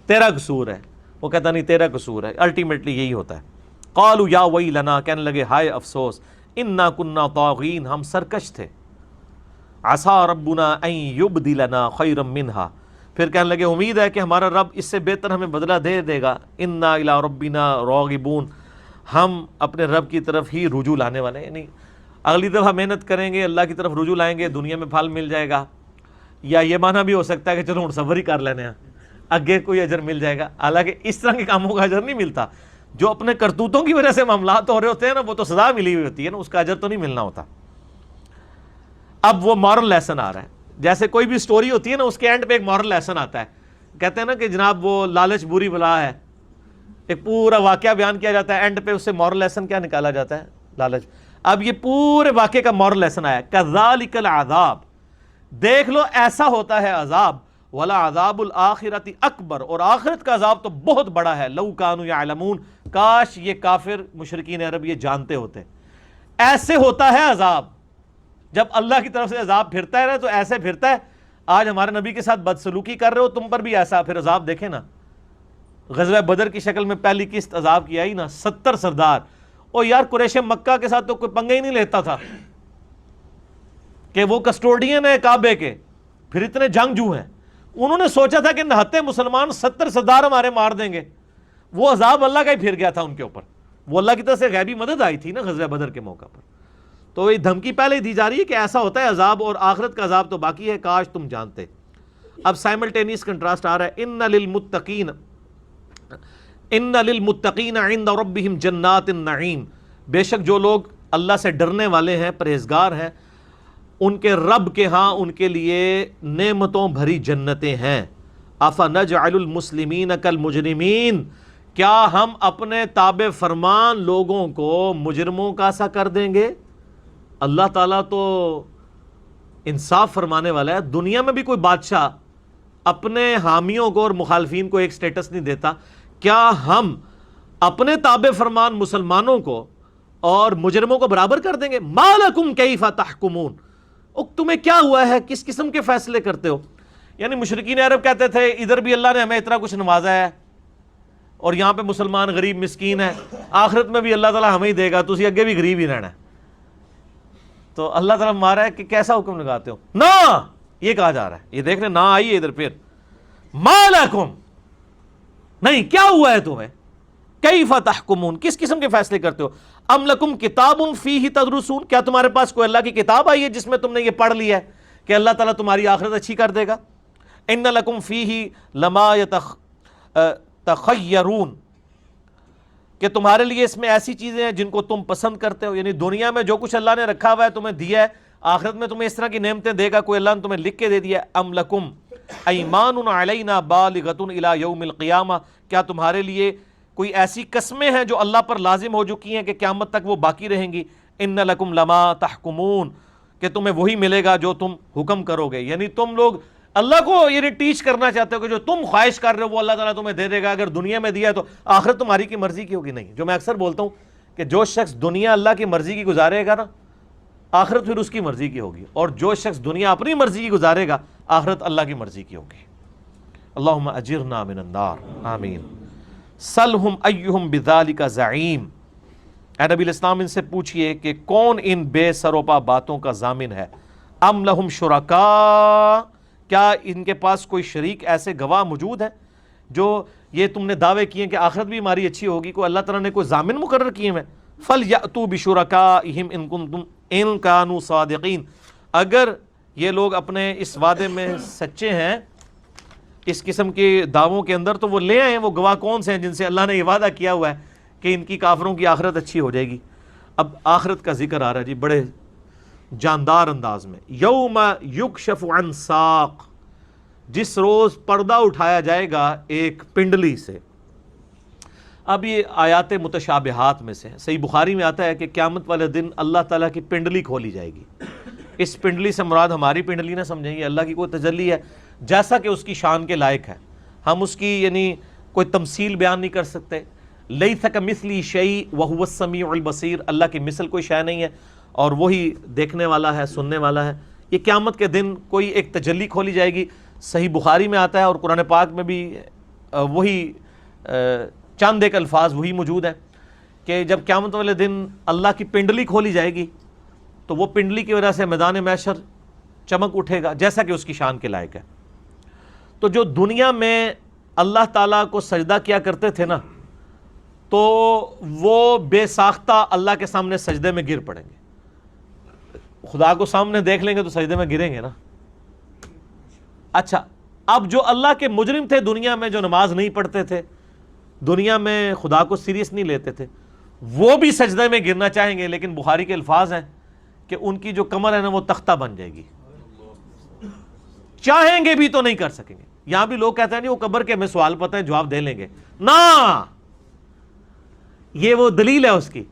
تیرا قصور ہے، وہ کہتا نہیں تیرا قصور ہے، الٹیمیٹلی یہی ہوتا ہے۔ قالوا یا ویلنا، کہنے لگے ہائے افسوس، انا كنا طاغین، ہم سرکش تھے۔ عسى ربنا ان يبدلنا خيرا منها، پھر کہنے لگے امید ہے کہ ہمارا رب اس سے بہتر ہمیں بدلہ دے گا۔ انا الى ربنا راغبون، ہم اپنے رب کی طرف ہی رجوع لانے والے ہیں، یعنی اگلی دفعہ محنت کریں گے، اللہ کی طرف رجوع لائیں گے، دنیا میں پھل مل جائے گا۔ یا یہ معنی بھی ہو سکتا ہے کہ چلو ہن صبر ہی کر لینے ہیں، اگے کوئی اجر مل جائے گا۔ حالانکہ اس طرح کے کاموں کا اجر نہیں ملتا، جو اپنے کرتوتوں کی وجہ سے معاملات ہو رہے ہوتے ہیں نا، وہ تو سزا ملی ہوئی ہوتی ہے نا، اس کا اجر تو نہیں ملنا ہوتا۔ اب وہ مورل لیسن آ رہا ہے، جیسے کوئی بھی سٹوری ہوتی ہے نا، اس کے اینڈ پہ ایک مورل لیسن آتا ہے۔ کہتے ہیں نا کہ جناب وہ لالچ بری بلا ہے، ایک پورا واقعہ بیان کیا جاتا ہے، اینڈ پہ اس سے مورل لیسن کیا نکالا جاتا ہے؟ لالچ۔ اب یہ پورے واقعے کا مورل لیسن آیا، کذالک العذاب، دیکھ لو ایسا ہوتا ہے عذاب، ولا عذاب الآخرۃ اکبر، اور آخرت کا عذاب تو بہت بڑا ہے، لو کانوا یعلمون، کاش یہ کافر مشرکین عرب یہ جانتے ہوتے۔ ایسے ہوتا ہے عذاب، جب اللہ کی طرف سے عذاب پھرتا ہے تو ایسے پھرتا ہے۔ آج ہمارے نبی کے ساتھ بدسلوکی کر رہے ہو، تم پر بھی ایسا پھر عذاب دیکھیں نا۔ غزوہ بدر کی شکل میں پہلی قسط عذاب کی آئی نا، 70 سردار، اور یار قریش مکہ کے ساتھ تو کوئی پنگا ہی نہیں لیتا تھا کہ وہ کسٹوڈین ہے کعبے کے، پھر اتنے جنگجو ہیں، انہوں نے سوچا تھا کہ نہتے مسلمان 70 سردار ہمارے مار دیں گے، وہ عذاب اللہ کا ہی پھر گیا تھا ان کے اوپر۔ وہ اللہ کی طرف سے غیبی مدد آئی تھی نا غزوہ بدر کے موقع پر، تو یہ دھمکی پہلے ہی دی جا رہی ہے کہ ایسا ہوتا ہے عذاب، اور آخرت کا عذاب تو باقی ہے، کاش تم جانتے۔ اب سائملٹینیس کنٹراسٹ آ رہا ہے، ان للمتقین عند ربہم جنات النعیم، بے شک جو لوگ اللہ سے ڈرنے والے ہیں، پرہیزگار ہیں، ان کے رب کے ہاں ان کے لیے نعمتوں بھری جنتیں ہیں۔ افنجعل المسلمین کالمجرمین، کیا ہم اپنے تابع فرمان لوگوں کو مجرموں کا سا کر دیں گے؟ اللہ تعالیٰ تو انصاف فرمانے والا ہے۔ دنیا میں بھی کوئی بادشاہ اپنے حامیوں کو اور مخالفین کو ایک سٹیٹس نہیں دیتا، کیا ہم اپنے تابع فرمان مسلمانوں کو اور مجرموں کو برابر کر دیں گے؟ ما لکم کیف تحکمون، تمہیں کیا ہوا ہے، کس قسم کے فیصلے کرتے ہو؟ یعنی مشرکین عرب کہتے تھے ادھر بھی اللہ نے ہمیں اتنا کچھ نوازا ہے اور یہاں پہ مسلمان غریب مسکین ہے، آخرت میں بھی اللہ تعالیٰ ہمیں ہی دے گا، تسی اگے بھی غریب ہی رہنا ہے۔ تو اللہ تعالیٰ مارا ہے کہ کیسا حکم لگاتے ہو؟ نہ، یہ کہا جا رہا ہے، یہ دیکھ رہے نہ آئیے ادھر، پھر ما لکم، نہیں کیا ہوا ہے تمہیں، کیف تحکمون، کس قسم کے فیصلے کرتے ہو؟ ام لکم کتاب فیہ تدرسون، کیا تمہارے پاس کوئی اللہ کی کتاب آئی ہے جس میں تم نے یہ پڑھ لیا ہے کہ اللہ تعالیٰ تمہاری آخرت اچھی کر دے گا؟ ان لکم فیہ لما تخیرون، کہ تمہارے لیے اس میں ایسی چیزیں ہیں جن کو تم پسند کرتے ہو، یعنی دنیا میں جو کچھ اللہ نے رکھا ہوا ہے تمہیں دیا ہے، آخرت میں تمہیں اس طرح کی نعمتیں دے گا، کوئی اللہ نے تمہیں لکھ کے دے دیا ہے۔ ام لکم ایمان علینا بالغۃ الی یوم القیامہ، کیا تمہارے لیے کوئی ایسی قسمیں ہیں جو اللہ پر لازم ہو چکی ہیں کہ قیامت تک وہ باقی رہیں گی؟ ان لکم لما تحکمون، کہ تمہیں وہی ملے گا جو تم حکم کرو گے، یعنی تم لوگ اللہ کو یہ ٹیچ کرنا چاہتے ہو کہ جو تم خواہش کر رہے ہو وہ اللہ تعالیٰ تمہیں دے دے گا، اگر دنیا میں دیا ہے تو آخرت تمہاری کی مرضی کی ہوگی نہیں۔ جو میں اکثر بولتا ہوں کہ جو شخص دنیا اللہ کی مرضی کی گزارے گا نا، آخرت پھر اس کی مرضی کی ہوگی، اور جو شخص دنیا اپنی مرضی کی گزارے گا آخرت اللہ کی مرضی کی ہوگی۔ اللہم اجرنا من النار، آمین۔ سلہم ایہم بذالک زعیم، اے نبی الاسلام ان سے پوچھئے کہ کون ان بے سروپا باتوں کا ضامن ہے۔ ام لہم شرکاء، کیا ان کے پاس کوئی شریک ایسے گواہ موجود ہیں جو یہ تم نے دعوے کیے کہ آخرت بھی ہماری اچھی ہوگی، کوئی اللہ تعالیٰ نے کوئی ضامن مقرر کیے ہیں؟ فَلْيَأْتُوا بِشُرَكَائِهِمْ إِن كُنتُمْ إِن كَانُوا صَادِقِينَ، اگر یہ لوگ اپنے اس وعدے میں سچے ہیں اس قسم کے دعووں کے اندر، تو وہ لے آئیں وہ گواہ کون سے ہیں جن سے اللہ نے یہ وعدہ کیا ہوا ہے کہ ان کی کافروں کی آخرت اچھی ہو جائے گی۔ اب آخرت کا ذکر آ رہا ہے جی بڑے جاندار انداز میں، یوم یکشف عن ساق، جس روز پردہ اٹھایا جائے گا ایک پنڈلی سے۔ اب یہ آیات متشابہات میں سے ہے، صحیح بخاری میں آتا ہے کہ قیامت والے دن اللہ تعالیٰ کی پنڈلی کھولی جائے گی۔ اس پنڈلی سے مراد ہماری پنڈلی نہ سمجھیں گے، اللہ کی کوئی تجلی ہے جیسا کہ اس کی شان کے لائق ہے، ہم اس کی یعنی کوئی تمثیل بیان نہیں کر سکتے۔ لیس کمثلہ شیء وہو السمیع البصیر، اللہ کی مثل کوئی شے نہیں ہے اور وہی دیکھنے والا ہے، سننے والا ہے۔ یہ قیامت کے دن کوئی ایک تجلی کھولی جائے گی، صحیح بخاری میں آتا ہے اور قرآن پاک میں بھی وہی چند ایک الفاظ وہی موجود ہیں کہ جب قیامت والے دن اللہ کی پنڈلی کھولی جائے گی تو وہ پنڈلی کی وجہ سے میدان محشر چمک اٹھے گا جیسا کہ اس کی شان کے لائق ہے۔ تو جو دنیا میں اللہ تعالیٰ کو سجدہ کیا کرتے تھے نا، تو وہ بے ساختہ اللہ کے سامنے سجدے میں گر پڑیں گے۔ خدا کو سامنے دیکھ لیں گے تو سجدے میں گریں گے نا۔ اچھا، اب جو اللہ کے مجرم تھے دنیا میں، جو نماز نہیں پڑھتے تھے، دنیا میں خدا کو سیریس نہیں لیتے تھے، وہ بھی سجدے میں گرنا چاہیں گے، لیکن بخاری کے الفاظ ہیں کہ ان کی جو کمر ہے نا وہ تختہ بن جائے گی، چاہیں گے بھی تو نہیں کر سکیں گے۔ یہاں بھی لوگ کہتے ہیں نہیں وہ قبر کے ہمیں سوال پتہ ہے جواب دے لیں گے، نہ، یہ وہ دلیل ہے اس کی۔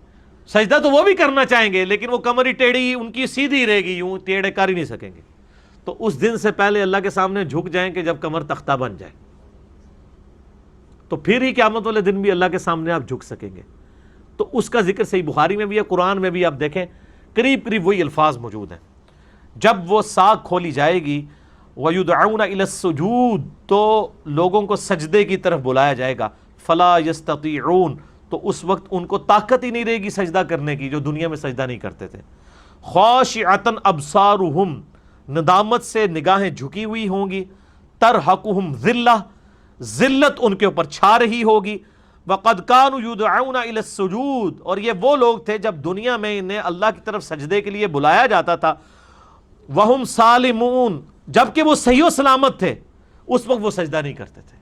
سجدہ تو وہ بھی کرنا چاہیں گے لیکن وہ کمر ہی ٹیڑھی ان کی سیدھی رہے گی، یوں ٹیڑھے کر ہی نہیں سکیں گے۔ تو اس دن سے پہلے اللہ کے سامنے جھک جائیں کہ جب کمر تختہ بن جائے، تو پھر ہی قیامت والے دن بھی اللہ کے سامنے آپ جھک سکیں گے۔ تو اس کا ذکر صحیح بخاری میں بھی ہے، قرآن میں بھی آپ دیکھیں قریب قریب وہی الفاظ موجود ہیں۔ جب وہ ساکھ کھولی جائے گی وَيُدْعَوْنَ إِلَى السُّجُودِ، تو لوگوں کو سجدے کی طرف بلایا جائے گا، فَلَا يَسْتَطِيعُونَ، تو اس وقت ان کو طاقت ہی نہیں رہے گی سجدہ کرنے کی، جو دنیا میں سجدہ نہیں کرتے تھے۔ خَاشِعَةً أَبْصَارُهُمْ، ندامت سے نگاہیں جھکی ہوئی ہوں گی، تَرْحَقُهُمْ ذِلَّةٌ، ذلت ان کے اوپر چھا رہی ہوگی، وَقَدْ كَانُوا يُدْعَوْنَ إِلَى السُّجُودِ، اور یہ وہ لوگ تھے جب دنیا میں انہیں اللہ کی طرف سجدے کے لیے بلایا جاتا تھا، وَهُمْ سَالِمُونَ، جبکہ وہ صحیح و سلامت تھے، اس وقت وہ سجدہ نہیں کرتے تھے۔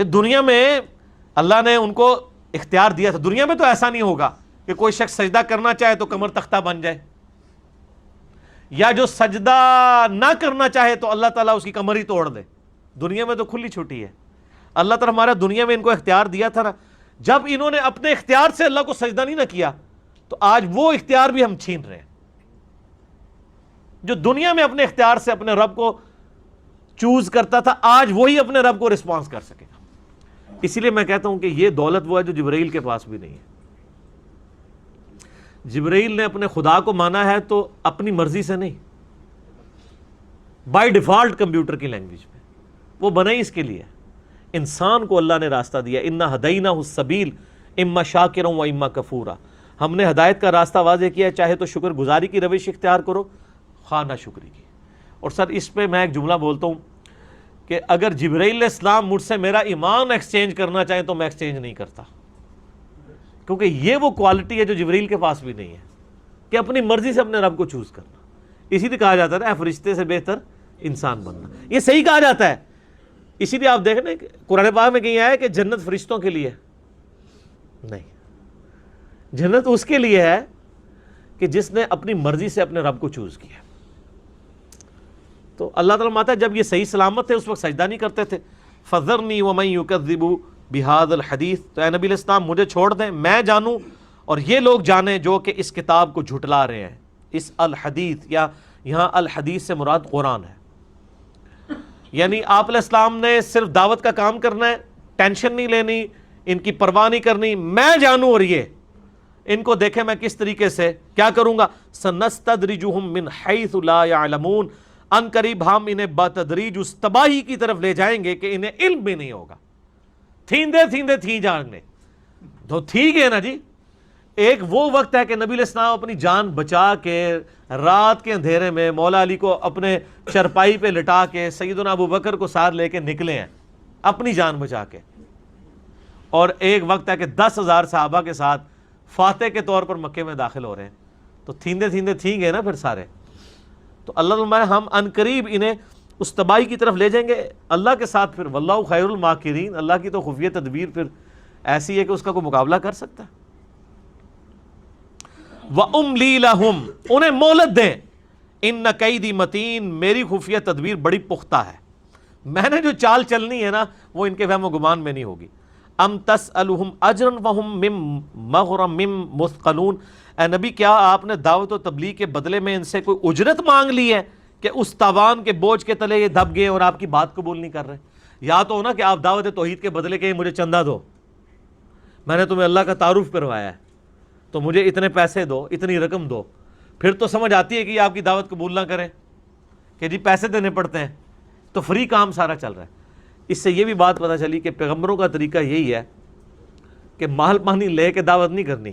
دنیا میں اللہ نے ان کو اختیار دیا تھا، دنیا میں تو ایسا نہیں ہوگا کہ کوئی شخص سجدہ کرنا چاہے تو کمر تختہ بن جائے، یا جو سجدہ نہ کرنا چاہے تو اللہ تعالیٰ اس کی کمر ہی توڑ دے۔ دنیا میں تو کھلی چھٹی ہے۔ اللہ تعالیٰ ہمارا دنیا میں ان کو اختیار دیا تھا نا، جب انہوں نے اپنے اختیار سے اللہ کو سجدہ نہیں نہ کیا تو آج وہ اختیار بھی ہم چھین رہے ہیں۔ جو دنیا میں اپنے اختیار سے اپنے رب کو چوز کرتا تھا، آج وہی اپنے رب کو رسپانس کر سکے گا۔ اسی لیے میں کہتا ہوں کہ یہ دولت وہ ہے جو جبرائیل کے پاس بھی نہیں ہے۔ جبرائیل نے اپنے خدا کو مانا ہے تو اپنی مرضی سے نہیں، بائی ڈیفالٹ کمپیوٹر کی لینگویج میں وہ بنا ہی اس کے لیے۔ انسان کو اللہ نے راستہ دیا، اِنَّا هَدَيْنَاهُ السَّبِيلَ اِمَّا شَاكِرًا وَإِمَّا كَفُورًا، ہم نے ہدایت کا راستہ واضح کیا ہے، چاہے تو شکر گزاری کی روش اختیار کرو، خواہ نہ شکری کی۔ اور سر اس پہ میں ایک جملہ بولتا ہوں کہ اگر جبرائیل علیہ السلام مجھ سے میرا ایمان ایکسچینج کرنا چاہیں تو میں ایکسچینج نہیں کرتا، کیونکہ یہ وہ کوالٹی ہے جو جبرائیل کے پاس بھی نہیں ہے، کہ اپنی مرضی سے اپنے رب کو چوز کرنا۔ اسی لیے کہا جاتا ہے اے فرشتے سے بہتر انسان بننا، یہ صحیح کہا جاتا ہے۔ اسی لیے آپ دیکھیں نا قرآن پاک میں کہیں آیا کہ جنت فرشتوں کے لیے نہیں، جنت اس کے لیے ہے کہ جس نے اپنی مرضی سے اپنے رب کو چوز کیا۔ تو اللہ تعالیٰ ماتا ہے جب یہ صحیح سلامت تھے اس وقت سجدہ نہیں کرتے تھے۔ فَذَرْنِي وَمَن يُكَذِّبُ بِهَذَا الْحَدِيثِ، تو اے نبی علیہ السلام مجھے چھوڑ دیں، میں جانوں اور یہ لوگ جانیں جو کہ اس کتاب کو جھٹلا رہے ہیں۔ اس الحدیث، یا یہاں الحدیث سے مراد قرآن ہے، یعنی آپ علیہ السلام نے صرف دعوت کا کام کرنا ہے، ٹینشن نہیں لینی، ان کی پرواہ نہیں کرنی، میں جانوں اور یہ ان کو دیکھیں میں کس طریقے سے کیا کروں گا۔ سَنَسْتَدْرِجُهُم مِّنْ حَيْثُ لَا يَعْلَمُونَ، ان قریب ہم انہیں بتدریج اس تباہی کی طرف لے جائیں گے کہ انہیں علم بھی نہیں ہوگا۔ تھیندے تھیندے تھی جاننے تو تھی گئے نا جی۔ ایک وہ وقت ہے کہ نبی علیہ السلام اپنی جان بچا کے رات کے اندھیرے میں مولا علی کو اپنے چرپائی پہ لٹا کے سیدنا ابو بکر کو ساتھ لے کے نکلے ہیں اپنی جان بچا کے، اور ایک وقت ہے کہ 10,000 صحابہ کے ساتھ فاتح کے طور پر مکے میں داخل ہو رہے ہیں، تو تھیندے تھیندے تھی گئے نا پھر سارے۔ تو اللہ تعالیٰ ہم ان قریب انہیں اس تباہی کی طرف لے جائیں گے اللہ کے ساتھ، پھر واللہ خیر الماکرین، اللہ کی تو خفیہ تدبیر پھر ایسی ہے کہ اس کا کوئی مقابلہ کر سکتا ہے۔ وَأُمْلِي لَهُمْ، انہیں مہلت دیں، إِنَّ كَيْدِي مَتِينٌ، میری خفیہ تدبیر بڑی پختہ ہے، میں نے جو چال چلنی ہے نا وہ ان کے وہم و گمان میں نہیں ہوگی۔ ام تسألهم اجرا وهم من مغرم مثقلون، اے نبی کیا آپ نے دعوت و تبلیغ کے بدلے میں ان سے کوئی اجرت مانگ لی ہے کہ اس تاوان کے بوجھ کے تلے یہ دب گئے اور آپ کی بات قبول نہیں کر رہے؟ یا تو ہونا کہ آپ دعوت توحید کے بدلے کے مجھے چندہ دو، میں نے تمہیں اللہ کا تعارف کروایا ہے تو مجھے اتنے پیسے دو، اتنی رقم دو، پھر تو سمجھ آتی ہے کہ یہ آپ کی دعوت قبول نہ کریں کہ جی پیسے دینے پڑتے ہیں، تو فری کام سارا چل رہا ہے۔ اس سے یہ بھی بات پتہ چلی کہ پیغمبروں کا طریقہ یہی ہے کہ مال پانی لے کے دعوت نہیں کرنی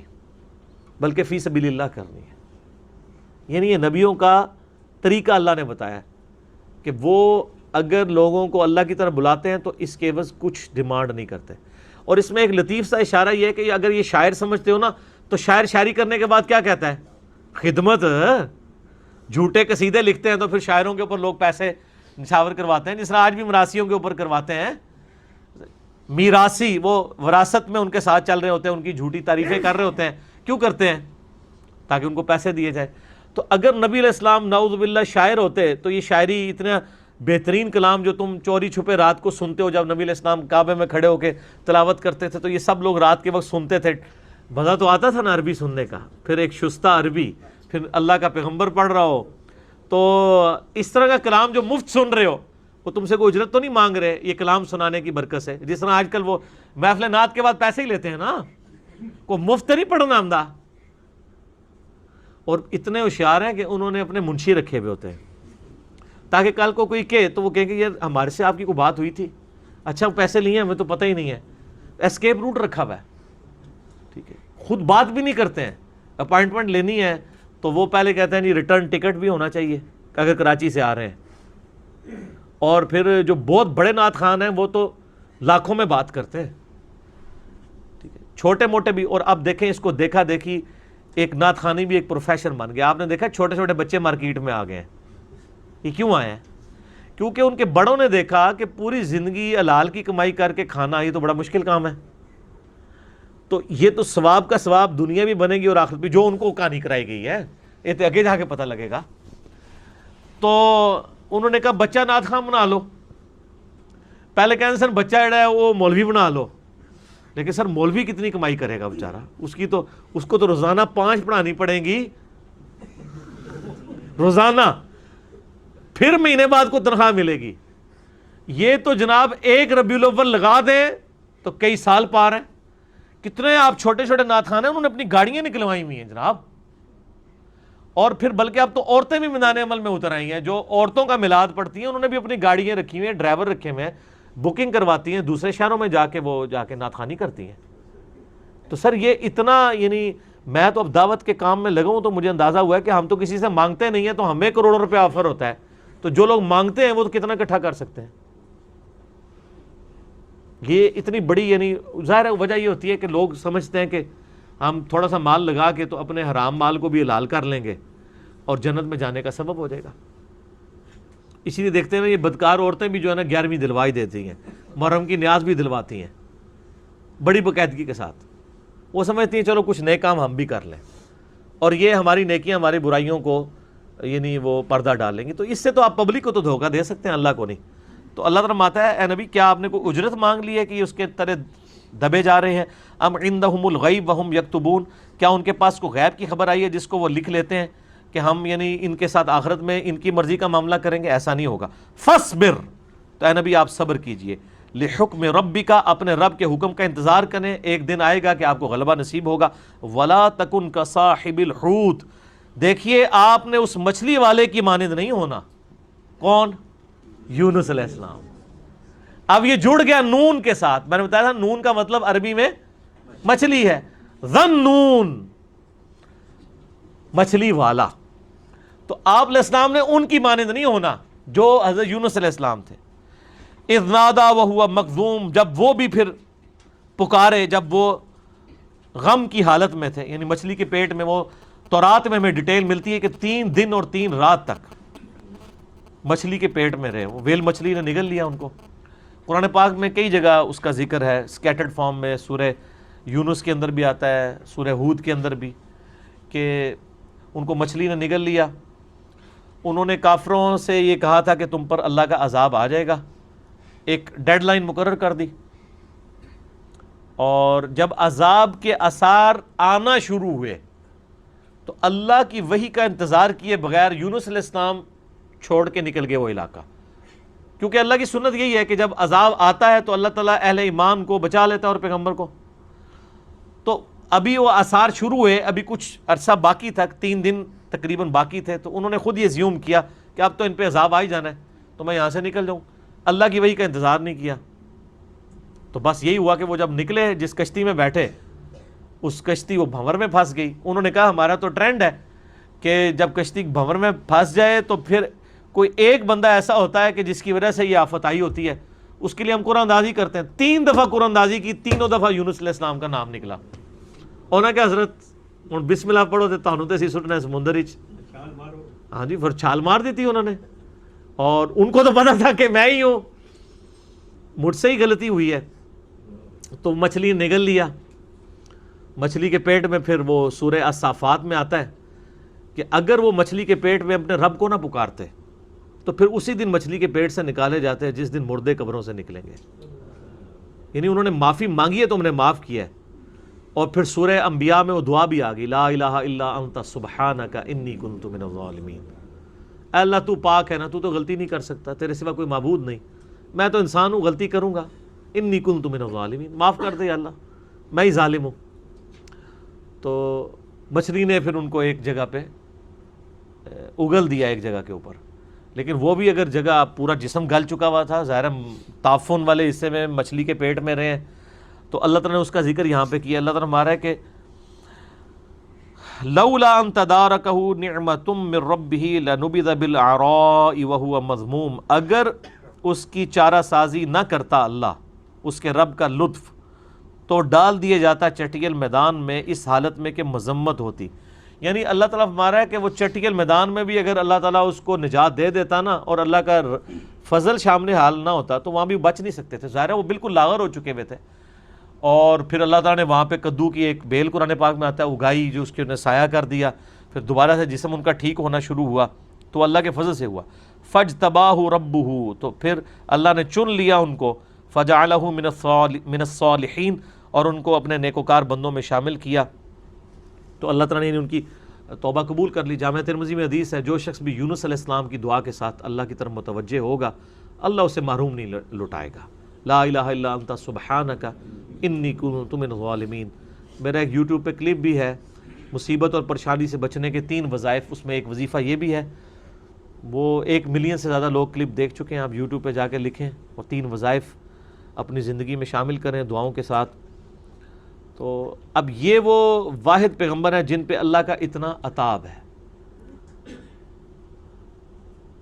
بلکہ فی سبیل اللہ کرنی ہے۔ یعنی یہ نبیوں کا طریقہ اللہ نے بتایا ہے کہ وہ اگر لوگوں کو اللہ کی طرف بلاتے ہیں تو اس کے عوض کچھ ڈیمانڈ نہیں کرتے۔ اور اس میں ایک لطیف سا اشارہ یہ ہے کہ اگر یہ شاعر سمجھتے ہو نا تو شاعر شاعری کرنے کے بعد کیا کہتا ہے؟ خدمت۔ جھوٹے قصیدے لکھتے ہیں تو پھر شاعروں کے اوپر لوگ پیسے نشاور کرواتے ہیں، جس طرح آج بھی مراسیوں کے اوپر کرواتے ہیں۔ میراثی وہ وراثت میں ان کے ساتھ چل رہے ہوتے ہیں، ان کی جھوٹی تعریفیں کر رہے ہوتے ہیں۔ کیوں کرتے ہیں؟ تاکہ ان کو پیسے دیے جائے۔ تو اگر نبی علیہ السلام نعوذ باللہ شاعر ہوتے تو یہ شاعری اتنا بہترین کلام جو تم چوری چھپے رات کو سنتے ہو، جب نبی علیہ السلام کعبے میں کھڑے ہو کے تلاوت کرتے تھے تو یہ سب لوگ رات کے وقت سنتے تھے۔ مزہ تو آتا تھا نا عربی سننے کا، پھر ایک شستہ عربی، پھر اللہ کا پیغمبر پڑھ رہا ہو تو اس طرح کا کلام جو مفت سن رہے ہو، وہ تم سے کوئی اجرت تو نہیں مانگ رہے یہ کلام سنانے کی برکت سے، جس طرح آج کل وہ محفل نعت کے بعد پیسے ہی لیتے ہیں نا، کوئی مفت نہیں پڑھنا آمدہ. اور اتنے ہوشیار ہیں کہ انہوں نے اپنے منشی رکھے ہوئے ہوتے ہیں تاکہ کل کو کوئی کہے تو وہ کہیں کہ یہ ہمارے سے آپ کی کوئی بات ہوئی تھی، اچھا وہ پیسے لیے ہیں ہمیں تو پتہ ہی نہیں ہے. اسکیپ روٹ رکھا ہوا ہے. ٹھیک ہے، خود بات بھی نہیں کرتے ہیں. اپائنٹمنٹ لینی ہے تو وہ پہلے کہتے ہیں جی ریٹرن ٹکٹ بھی ہونا چاہیے اگر کراچی سے آ رہے ہیں. اور پھر جو بہت بڑے نعت خان ہیں وہ تو لاکھوں میں بات کرتے ہیں. ٹھیک ہے، چھوٹے موٹے بھی. اور اب دیکھیں اس کو دیکھا دیکھی ایک نعت خانی بھی ایک پروفیشن بن گیا. آپ نے دیکھا چھوٹے چھوٹے بچے مارکیٹ میں آ گئے ہیں. یہ کیوں آئے ہیں؟ کیونکہ ان کے بڑوں نے دیکھا کہ پوری زندگی حلال کی کمائی کر کے کھانا یہ تو بڑا مشکل کام ہے، تو یہ تو ثواب کا ثواب دنیا بھی بنے گی اور آخرت بھی، جو ان کو کہانی کرائی گئی ہے یہ تو آگے جا کے پتہ لگے گا. تو انہوں نے کہا بچہ نعت خان بنا لو. پہلے کہتے سر بچہ جڑا ہے وہ مولوی بنا لو. لیکن سر مولوی کتنی کمائی کرے گا بیچارہ، اس کو تو روزانہ 5 پڑھانی پڑیں گی روزانہ، پھر مہینے بعد کو تنخواہ ملے گی. یہ تو جناب 1 ربیع الاول لگا دیں تو کئی سال پار ہیں. کتنے آپ چھوٹے چھوٹے نعت خان ہیں انہوں نے اپنی گاڑیاں نکلوائی ہوئی ہیں جناب. اور پھر بلکہ اب تو عورتیں بھی میدان عمل میں اتر آئی ہیں، جو عورتوں کا میلاد پڑتی ہیں انہوں نے بھی اپنی گاڑیاں رکھی ہوئی ہیں، ڈرائیور رکھے ہوئے ہیں، بکنگ کرواتی ہیں، دوسرے شہروں میں جا کے نعت خوانی کرتی ہیں. تو سر یہ اتنا، یعنی میں تو اب دعوت کے کام میں لگا ہوں تو مجھے اندازہ ہوا ہے کہ ہم تو کسی سے مانگتے نہیں ہیں، تو ہمیں کروڑوں روپے آفر ہوتا ہے، تو جو لوگ مانگتے ہیں وہ تو کتنا اکٹھا کر سکتے ہیں. یہ اتنی بڑی، یعنی ظاہر ہے وجہ یہ ہوتی ہے کہ لوگ سمجھتے ہیں کہ ہم تھوڑا سا مال لگا کے تو اپنے حرام مال کو بھی حلال کر لیں گے اور جنت میں جانے کا سبب ہو جائے گا. اسی لیے دیکھتے ہیں یہ بدکار عورتیں بھی جو ہے نا 11ویں دلوائی دیتی ہیں، محرم کی نیاز بھی دلواتی ہیں بڑی باقاعدگی کے ساتھ. وہ سمجھتی ہیں چلو کچھ نئے کام ہم بھی کر لیں، اور یہ ہماری نیکیاں ہماری برائیوں کو یعنی وہ پردہ ڈالیں گی. تو اس سے تو آپ پبلک کو تو دھوکہ دے سکتے ہیں، اللہ کو نہیں. تو اللہ تعالیٰ ماتا ہے اے نبی کیا آپ نے کوئی اجرت مانگ لی ہے کہ اس کے طرح دبے جا رہے ہیں؟ ام عندہم الغیب وہم یکتبون، کیا ان کے پاس کوئی غیب کی خبر آئی ہے جس کو وہ لکھ لیتے ہیں کہ ہم یعنی ان کے ساتھ آخرت میں ان کی مرضی کا معاملہ کریں گے؟ ایسا نہیں ہوگا. فاصبر، تو اے نبی آپ صبر کیجئے، لحکم ربک، اپنے رب کے حکم کا انتظار کریں، ایک دن آئے گا کہ آپ کو غلبہ نصیب ہوگا. ولا تکن کصاحب الحوت، دیکھیے آپ نے اس مچھلی والے کی مانند نہیں ہونا. کون؟ یونس علیہ السلام. اب یہ جڑ گیا نون کے ساتھ. میں نے بتایا تھا نون کا مطلب عربی میں مچھلی ہے. ذنون، مچھلی والا. تو آپ علیہ السلام نے ان کی مانند نہیں ہونا جو حضرت یونس علیہ السلام تھے. اذ نادا وہو مکظوم، جب وہ بھی پھر پکارے، جب وہ غم کی حالت میں تھے، یعنی مچھلی کے پیٹ میں. وہ تورات میں ہمیں ڈیٹیل ملتی ہے کہ 3 دن اور 3 رات تک مچھلی کے پیٹ میں رہے. وہ ویل مچھلی نے نگل لیا ان کو. قرآن پاک میں کئی جگہ اس کا ذکر ہے سکیٹرڈ فارم میں، سورہ یونس کے اندر بھی آتا ہے، سورہ ہود کے اندر بھی، کہ ان کو مچھلی نے نگل لیا. انہوں نے کافروں سے یہ کہا تھا کہ تم پر اللہ کا عذاب آ جائے گا، ایک ڈیڈ لائن مقرر کر دی. اور جب عذاب کے آثار آنا شروع ہوئے تو اللہ کی وحی کا انتظار کیے بغیر یونس علیہ السلام چھوڑ کے نکل گئے وہ علاقہ. کیونکہ اللہ کی سنت یہی ہے کہ جب عذاب آتا ہے تو اللہ تعالیٰ اہل ایمان کو بچا لیتا ہے اور پیغمبر کو. تو ابھی وہ آثار شروع ہوئے، ابھی کچھ عرصہ باقی تھا، 3 دن تقریباً باقی تھے. تو انہوں نے خود یہ زیوم کیا کہ اب تو ان پہ عذاب آ ہی جانا ہے تو میں یہاں سے نکل جاؤں. اللہ کی وحی کا انتظار نہیں کیا. تو بس یہی ہوا کہ وہ جب نکلے، جس کشتی میں بیٹھے اس کشتی وہ بھنور میں پھنس گئی. انہوں نے کہا ہمارا تو ٹرینڈ ہے کہ جب کشتی بھنور میں پھنس جائے تو پھر کوئی ایک بندہ ایسا ہوتا ہے کہ جس کی وجہ سے یہ آفت آئی ہوتی ہے، اس کے لیے ہم قرآن اندازی کرتے ہیں. 3 دفعہ قرآن اندازی کی، 3 دفعہ یونس علیہ السلام کا نام نکلا. انہوں نے کہا حضرت ہوں بسم اللہ پڑھو تو تانوں تے سی سٹنا سمندر وچ. ہاں جی، پھر چھال مار دی تھی انہوں نے. اور ان کو تو پتا تھا کہ میں ہی ہوں، مجھ سے ہی غلطی ہوئی ہے. تو مچھلی نگل لیا. مچھلی کے پیٹ میں پھر وہ سورہ الصافات میں آتا ہے کہ اگر وہ مچھلی کے پیٹ میں اپنے رب کو نہ پکارتے تو پھر اسی دن مچھلی کے پیٹ سے نکالے جاتے ہیں جس دن مردے قبروں سے نکلیں گے. یعنی انہوں نے معافی مانگی ہے تو ہم نے معاف کیا ہے. اور پھر سورہ انبیاء میں وہ دعا بھی آ گئی، لا الہ الا انت سبحانک انی کنت من الظالمین. اے اللہ تو پاک ہے نا، تو غلطی نہیں کر سکتا، تیرے سوا کوئی معبود نہیں، میں تو انسان ہوں، غلطی کروں گا، انی کنت من الظالمین، معاف کر دے یا اللہ، میں ہی ظالم ہوں۔ تو مچھلی نے پھر ان کو ایک جگہ پہ اگل دیا، ایک جگہ کے اوپر، لیکن وہ بھی اگر جگہ پورا جسم گل چکا ہوا تھا، ظاہر تعفن والے حصے میں مچھلی کے پیٹ میں رہے ہیں، تو اللہ تعالیٰ نے اس کا ذکر یہاں پہ کیا۔ اللہ تعالیٰ نے مارا ہے کہ لولا ان تدارکہ نعمت من ربہ لنبذ بالعراء وہو مذموم، اگر اس کی چارہ سازی نہ کرتا اللہ، اس کے رب کا لطف، تو ڈال دیا جاتا چٹیل میدان میں اس حالت میں کہ مذمت ہوتی۔ یعنی اللہ تعالیٰ فرما رہا ہے کہ وہ چٹیل میدان میں بھی اگر اللہ تعالیٰ اس کو نجات دے دیتا نا، اور اللہ کا فضل شامل حال نہ ہوتا، تو وہاں بھی بچ نہیں سکتے تھے، ظاہر ہے وہ بالکل لاغر ہو چکے ہوئے تھے۔ اور پھر اللہ تعالیٰ نے وہاں پہ کدو کی ایک بیل قرآن پاک میں آتا ہے اگائی، جو اس کے انہیں سایہ کر دیا، پھر دوبارہ سے جسم ان کا ٹھیک ہونا شروع ہوا، تو اللہ کے فضل سے ہوا۔ فاجتباہ ربہ، تو پھر اللہ نے چن لیا ان کو، فجعلہ من الصالحین، اور ان کو اپنے نیکوکار بندوں میں شامل کیا۔ تو اللہ تعالیٰ نے ان کی توبہ قبول کر لی۔ جامعہ ترمذی میں حدیث ہے، جو شخص بھی یونس علیہ السلام کی دعا کے ساتھ اللہ کی طرف متوجہ ہوگا، اللہ اسے محروم نہیں لٹائے گا۔ لا الہ الا انت سبحانک انی کنت من الظالمین۔ میرا ایک یوٹیوب پہ کلپ بھی ہے، مصیبت اور پریشانی سے بچنے کے 3 وظائف، اس میں ایک وظیفہ یہ بھی ہے، وہ 1 ملین سے زیادہ لوگ کلپ دیکھ چکے ہیں، آپ یوٹیوب پہ جا کے لکھیں اور 3 وظائف اپنی زندگی میں شامل کریں دعاؤں کے ساتھ۔ تو اب یہ وہ واحد پیغمبر ہیں جن پہ اللہ کا اتنا عتاب ہے،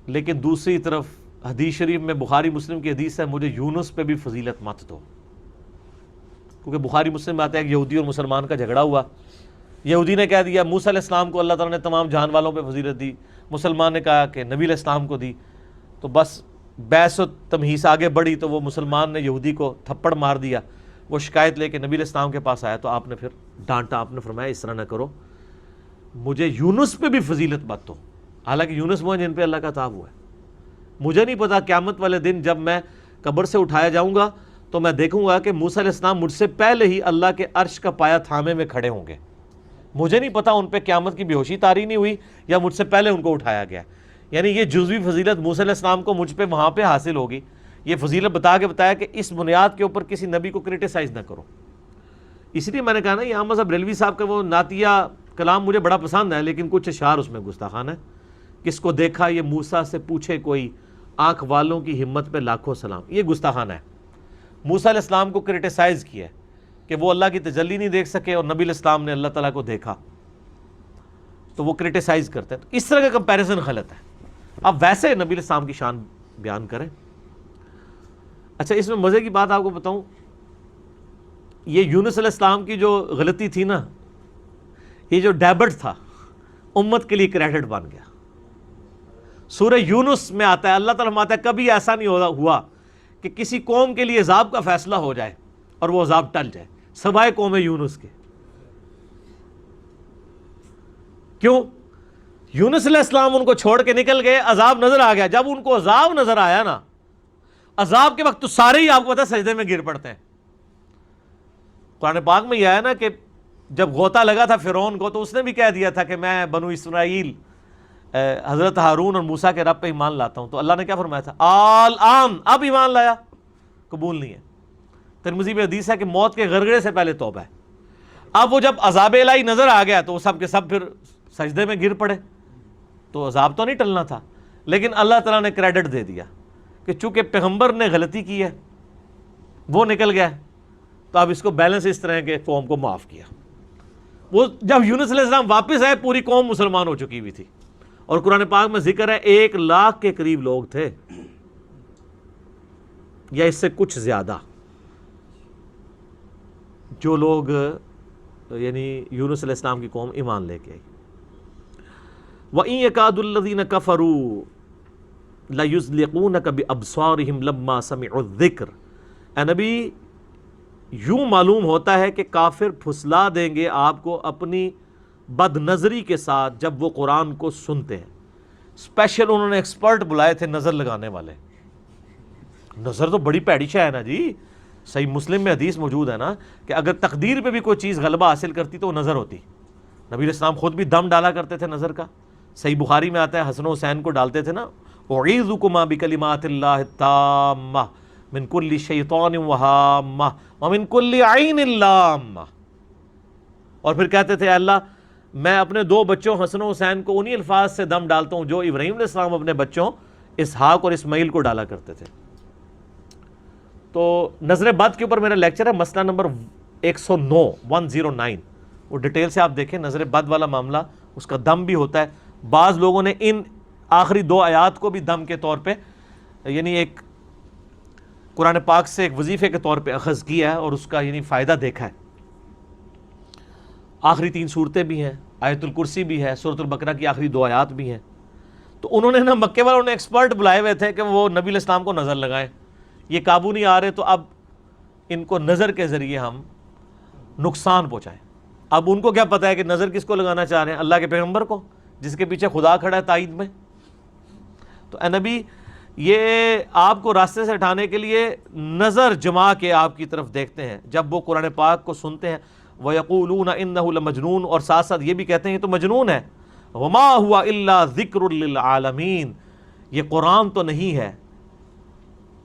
لیکن دوسری طرف حدیث شریف میں بخاری مسلم کی حدیث ہے، مجھے یونس پہ بھی فضیلت مت دو، کیونکہ بخاری مسلم میں آتا ہے کہ یہودی اور مسلمان کا جھگڑا ہوا، یہودی نے کہہ دیا موسیٰ علیہ السلام کو اللہ تعالیٰ نے تمام جہان والوں پہ فضیلت دی، مسلمان نے کہا کہ نبی علیہ السلام کو دی، تو بس بحث و تمہیس آگے بڑھی، تو وہ مسلمان نے یہودی کو تھپڑ مار دیا، وہ شکایت لے کے نبی علیہ السلام کے پاس آیا، تو آپ نے پھر ڈانٹا، آپ نے فرمایا اس طرح نہ کرو، مجھے یونس پہ بھی فضیلت مت دو، حالانکہ یونس وہ ہیں جن پہ اللہ کا عذاب ہوا ہے۔ مجھے نہیں پتا قیامت والے دن جب میں قبر سے اٹھایا جاؤں گا تو میں دیکھوں گا کہ موسیٰ علیہ السلام مجھ سے پہلے ہی اللہ کے عرش کا پایا تھامے میں کھڑے ہوں گے، مجھے نہیں پتا ان پہ قیامت کی بے ہوشی طاری نہیں ہوئی یا مجھ سے پہلے ان کو اٹھایا گیا۔ یعنی یہ جزوی فضیلت موسیٰ علیہ السلام کو مجھ پہ وہاں پہ حاصل ہوگی، یہ فضیلت بتا کے بتایا کہ اس بنیاد کے اوپر کسی نبی کو کرٹیسائز نہ کرو۔ اس لیے میں نے کہا نا، یہ احمد صاحب ریلوی صاحب کا وہ نعتیہ کلام مجھے بڑا پسند ہے، لیکن کچھ اشعار اس میں گستاخانہ ہے۔ کس کو دیکھا یہ موسیٰ سے پوچھے کوئی، آنکھ والوں کی ہمت پہ لاکھوں سلام، یہ گستاخانہ ہے۔ موسیٰ علیہ السلام کو کرٹیسائز کیا ہے کہ وہ اللہ کی تجلی نہیں دیکھ سکے، اور نبی علیہ السلام نے اللہ تعالیٰ کو دیکھا، تو وہ کرٹیسائز کرتے ہیں۔ تو اس طرح کا کمپیریزن غلط ہے۔ اب ویسے نبی علیہ السلام کی شان بیان کریں۔ اچھا، اس میں مزے کی بات آپ کو بتاؤں، یہ یونس علیہ السلام کی جو غلطی تھی نا، یہ جو ڈیبٹ تھا امت کے لیے کریڈٹ بن گیا۔ سورہ یونس میں آتا ہے، اللہ تعالیٰ فرماتا ہے کبھی ایسا نہیں ہوا کہ کسی قوم کے لیے عذاب کا فیصلہ ہو جائے اور وہ عذاب ٹل جائے سوائے قوم یونس کے۔ کیوں؟ یونس علیہ السلام ان کو چھوڑ کے نکل گئے، عذاب نظر آ گیا، جب ان کو عذاب نظر آیا نا، عذاب کے وقت تو سارے ہی آپ کو پتا سجدے میں گر پڑتے ہیں۔ قرآن پاک میں یہ آیا نا کہ جب غوطہ لگا تھا فرعون کو، تو اس نے بھی کہہ دیا تھا کہ میں بنو اسرائیل حضرت ہارون اور موسیٰ کے رب پہ ایمان لاتا ہوں، تو اللہ نے کیا فرمایا تھا؟ آل اب ایمان لایا، قبول نہیں ہے۔ ترمذی میں حدیث ہے کہ موت کے غرغرے سے پہلے توبہ ہے۔ اب وہ جب عذاب الہی نظر آ گیا تو وہ سب کے سب پھر سجدے میں گر پڑے، تو عذاب تو نہیں ٹلنا تھا، لیکن اللہ تعالیٰ نے کریڈٹ دے دیا کہ چونکہ پیغمبر نے غلطی کی ہے، وہ نکل گیا، تو اب اس کو بیلنس اس طرح کے قوم کو معاف کیا۔ وہ جب یونس علیہ السلام واپس آئے، پوری قوم مسلمان ہو چکی ہوئی تھی، اور قرآن پاک میں ذکر ہے 1 لاکھ کے قریب لوگ تھے یا اس سے کچھ زیادہ، جو لوگ یعنی یونس علیہ السلام کی قوم ایمان لے کے آئی۔ وَإِن يَكَادُ الَّذِينَ كَفَرُوا لَيُزْلِقُونَكَ بِأَبْصَارِهِمْ لَمَّا سَمِعُوا الذِّكْرَ، اے نبی یوں معلوم ہوتا ہے کہ کافر پھسلا دیں گے آپ کو اپنی بد نظری کے ساتھ جب وہ قرآن کو سنتے ہیں۔ اسپیشل انہوں نے ایکسپرٹ بلائے تھے نظر لگانے والے۔ نظر تو بڑی پیڑی شے ہے نا جی، صحیح مسلم میں حدیث موجود ہے نا کہ اگر تقدیر پہ بھی کوئی چیز غلبہ حاصل کرتی تو وہ نظر ہوتی۔ نبی علیہ السلام خود بھی دم ڈالا کرتے تھے نظر کا، صحیح بخاری میں آتا ہے حسن و حسین کو ڈالتے تھے نا، اعیذکما بکلمات اللہ التامہ من کل شیطان وہامہ ومن کل عین لامہ، اور پھر کہتے تھے اللہ میں اپنے دو بچوں حسن و حسین کو انہی الفاظ سے دم ڈالتا ہوں جو ابراہیم علیہ السلام اپنے بچوں اسحاق اور اسماعیل کو ڈالا کرتے تھے۔ تو نظر بد کے اوپر میرا لیکچر ہے، مسئلہ نمبر 109 وہ ڈیٹیل سے آپ دیکھیں، نظر بد والا معاملہ اس کا دم بھی ہوتا ہے۔ بعض لوگوں نے ان آخری 2 آیات کو بھی دم کے طور پہ، یعنی ایک قرآن پاک سے ایک وظیفے کے طور پہ اخذ کیا ہے اور اس کا یعنی فائدہ دیکھا ہے۔ آخری 3 صورتیں بھی ہیں، آیت الکرسی بھی ہے، سورۃ البقرہ کی آخری 2 آیات بھی ہیں۔ تو انہوں نے نا مکے والوں نے ایکسپرٹ بلائے ہوئے تھے کہ وہ نبی علیہ السلام کو نظر لگائیں، یہ قابو نہیں آ رہے تو اب ان کو نظر کے ذریعے ہم نقصان پہنچائیں۔ اب ان کو کیا پتہ ہے کہ نظر کس کو لگانا چاہ رہے ہیں؟ اللہ کے پیغمبر کو، جس کے پیچھے خدا کھڑا ہے تائید میں۔ تو اے نبی، یہ آپ کو راستے سے ہٹانے کے لیے نظر جما کے آپ کی طرف دیکھتے ہیں جب وہ قرآن پاک کو سنتے ہیں، وَيَقُولُونَ إِنَّهُ لَمَجْنُونَ، اور ساتھ ساتھ یہ بھی کہتے ہیں یہ تو مجنون ہے، وَمَا هُوَ إِلَّا ذِكْرٌ لِّلْعَالَمِينَ، یہ قرآن تو نہیں ہے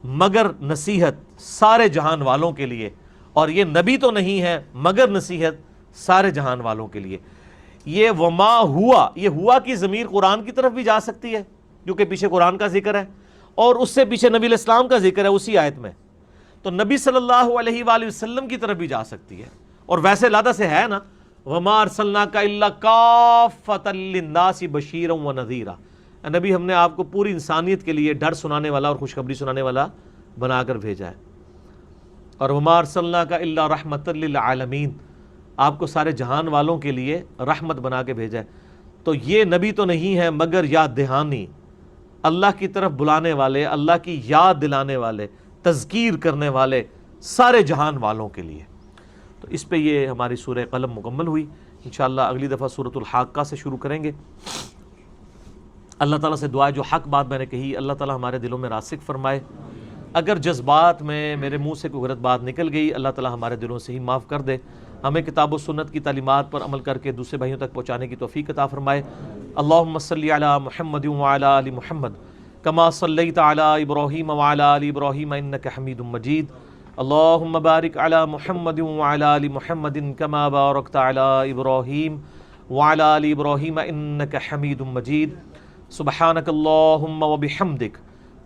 مگر نصیحت سارے جہان والوں کے لیے، اور یہ نبی تو نہیں ہے مگر نصیحت سارے جہان والوں کے لیے۔ یہ وما ہوا، یہ ہوا کی ضمیر قرآن کی طرف بھی جا سکتی ہے جو کہ پیچھے قرآن کا ذکر ہے، اور اس سے پیچھے نبی علیہ السلام کا ذکر ہے اسی آیت میں، تو نبی صلی اللہ علیہ وآلہ وسلم کی طرف بھی جا سکتی ہے۔ اور ویسے لادہ سے ہے نا، وما ارسلناک الا کافۃ للناس بشیرا ونذیرا، نبی ہم نے آپ کو پوری انسانیت کے لیے ڈر سنانے والا اور خوشخبری سنانے والا بنا کر بھیجا ہے۔ اور وما ارسلناک الا رحمۃ للعالمین، آپ کو سارے جہان والوں کے لیے رحمت بنا کے بھیجا ہے۔ تو یہ نبی تو نہیں ہے مگر یاد دہانی، اللہ کی طرف بلانے والے، اللہ کی یاد دلانے والے، تذکیر کرنے والے سارے جہان والوں کے لیے۔ تو اس پہ یہ ہماری سورہ قلم مکمل ہوئی۔ انشاءاللہ اگلی دفعہ سورۃ الحاقہ سے شروع کریں گے۔ اللہ تعالیٰ سے دعا ہے جو حق بات میں نے کہی اللہ تعالیٰ ہمارے دلوں میں راسخ فرمائے، اگر جذبات میں میرے منہ سے کوئی غلط بات نکل گئی اللہ تعالیٰ ہمارے دلوں سے ہی معاف کر دے، ہمیں کتاب و سنت کی تعلیمات پر عمل کر کے دوسرے بھائیوں تک پہنچانے کی توفیق عطا فرمائے۔ اللہم صلی علی محمد وعلی آل محمد کما صلیت علی ابراہیم وعلی آل ابراہیم انک حمید مجید، اللہم بارک علی محمد وعلی آل محمد کما بارکت علی ابراہیم وعلی آل ابراہیم انک حمید مجید۔ سبحانک اللہم وبحمدک،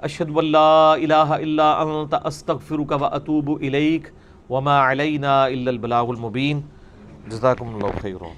اشہد ان لا الہ الا انت، استغفرک واتوب الیک، وما علینا الا البلاغ المبین۔ جزاکم اللہ خیرا۔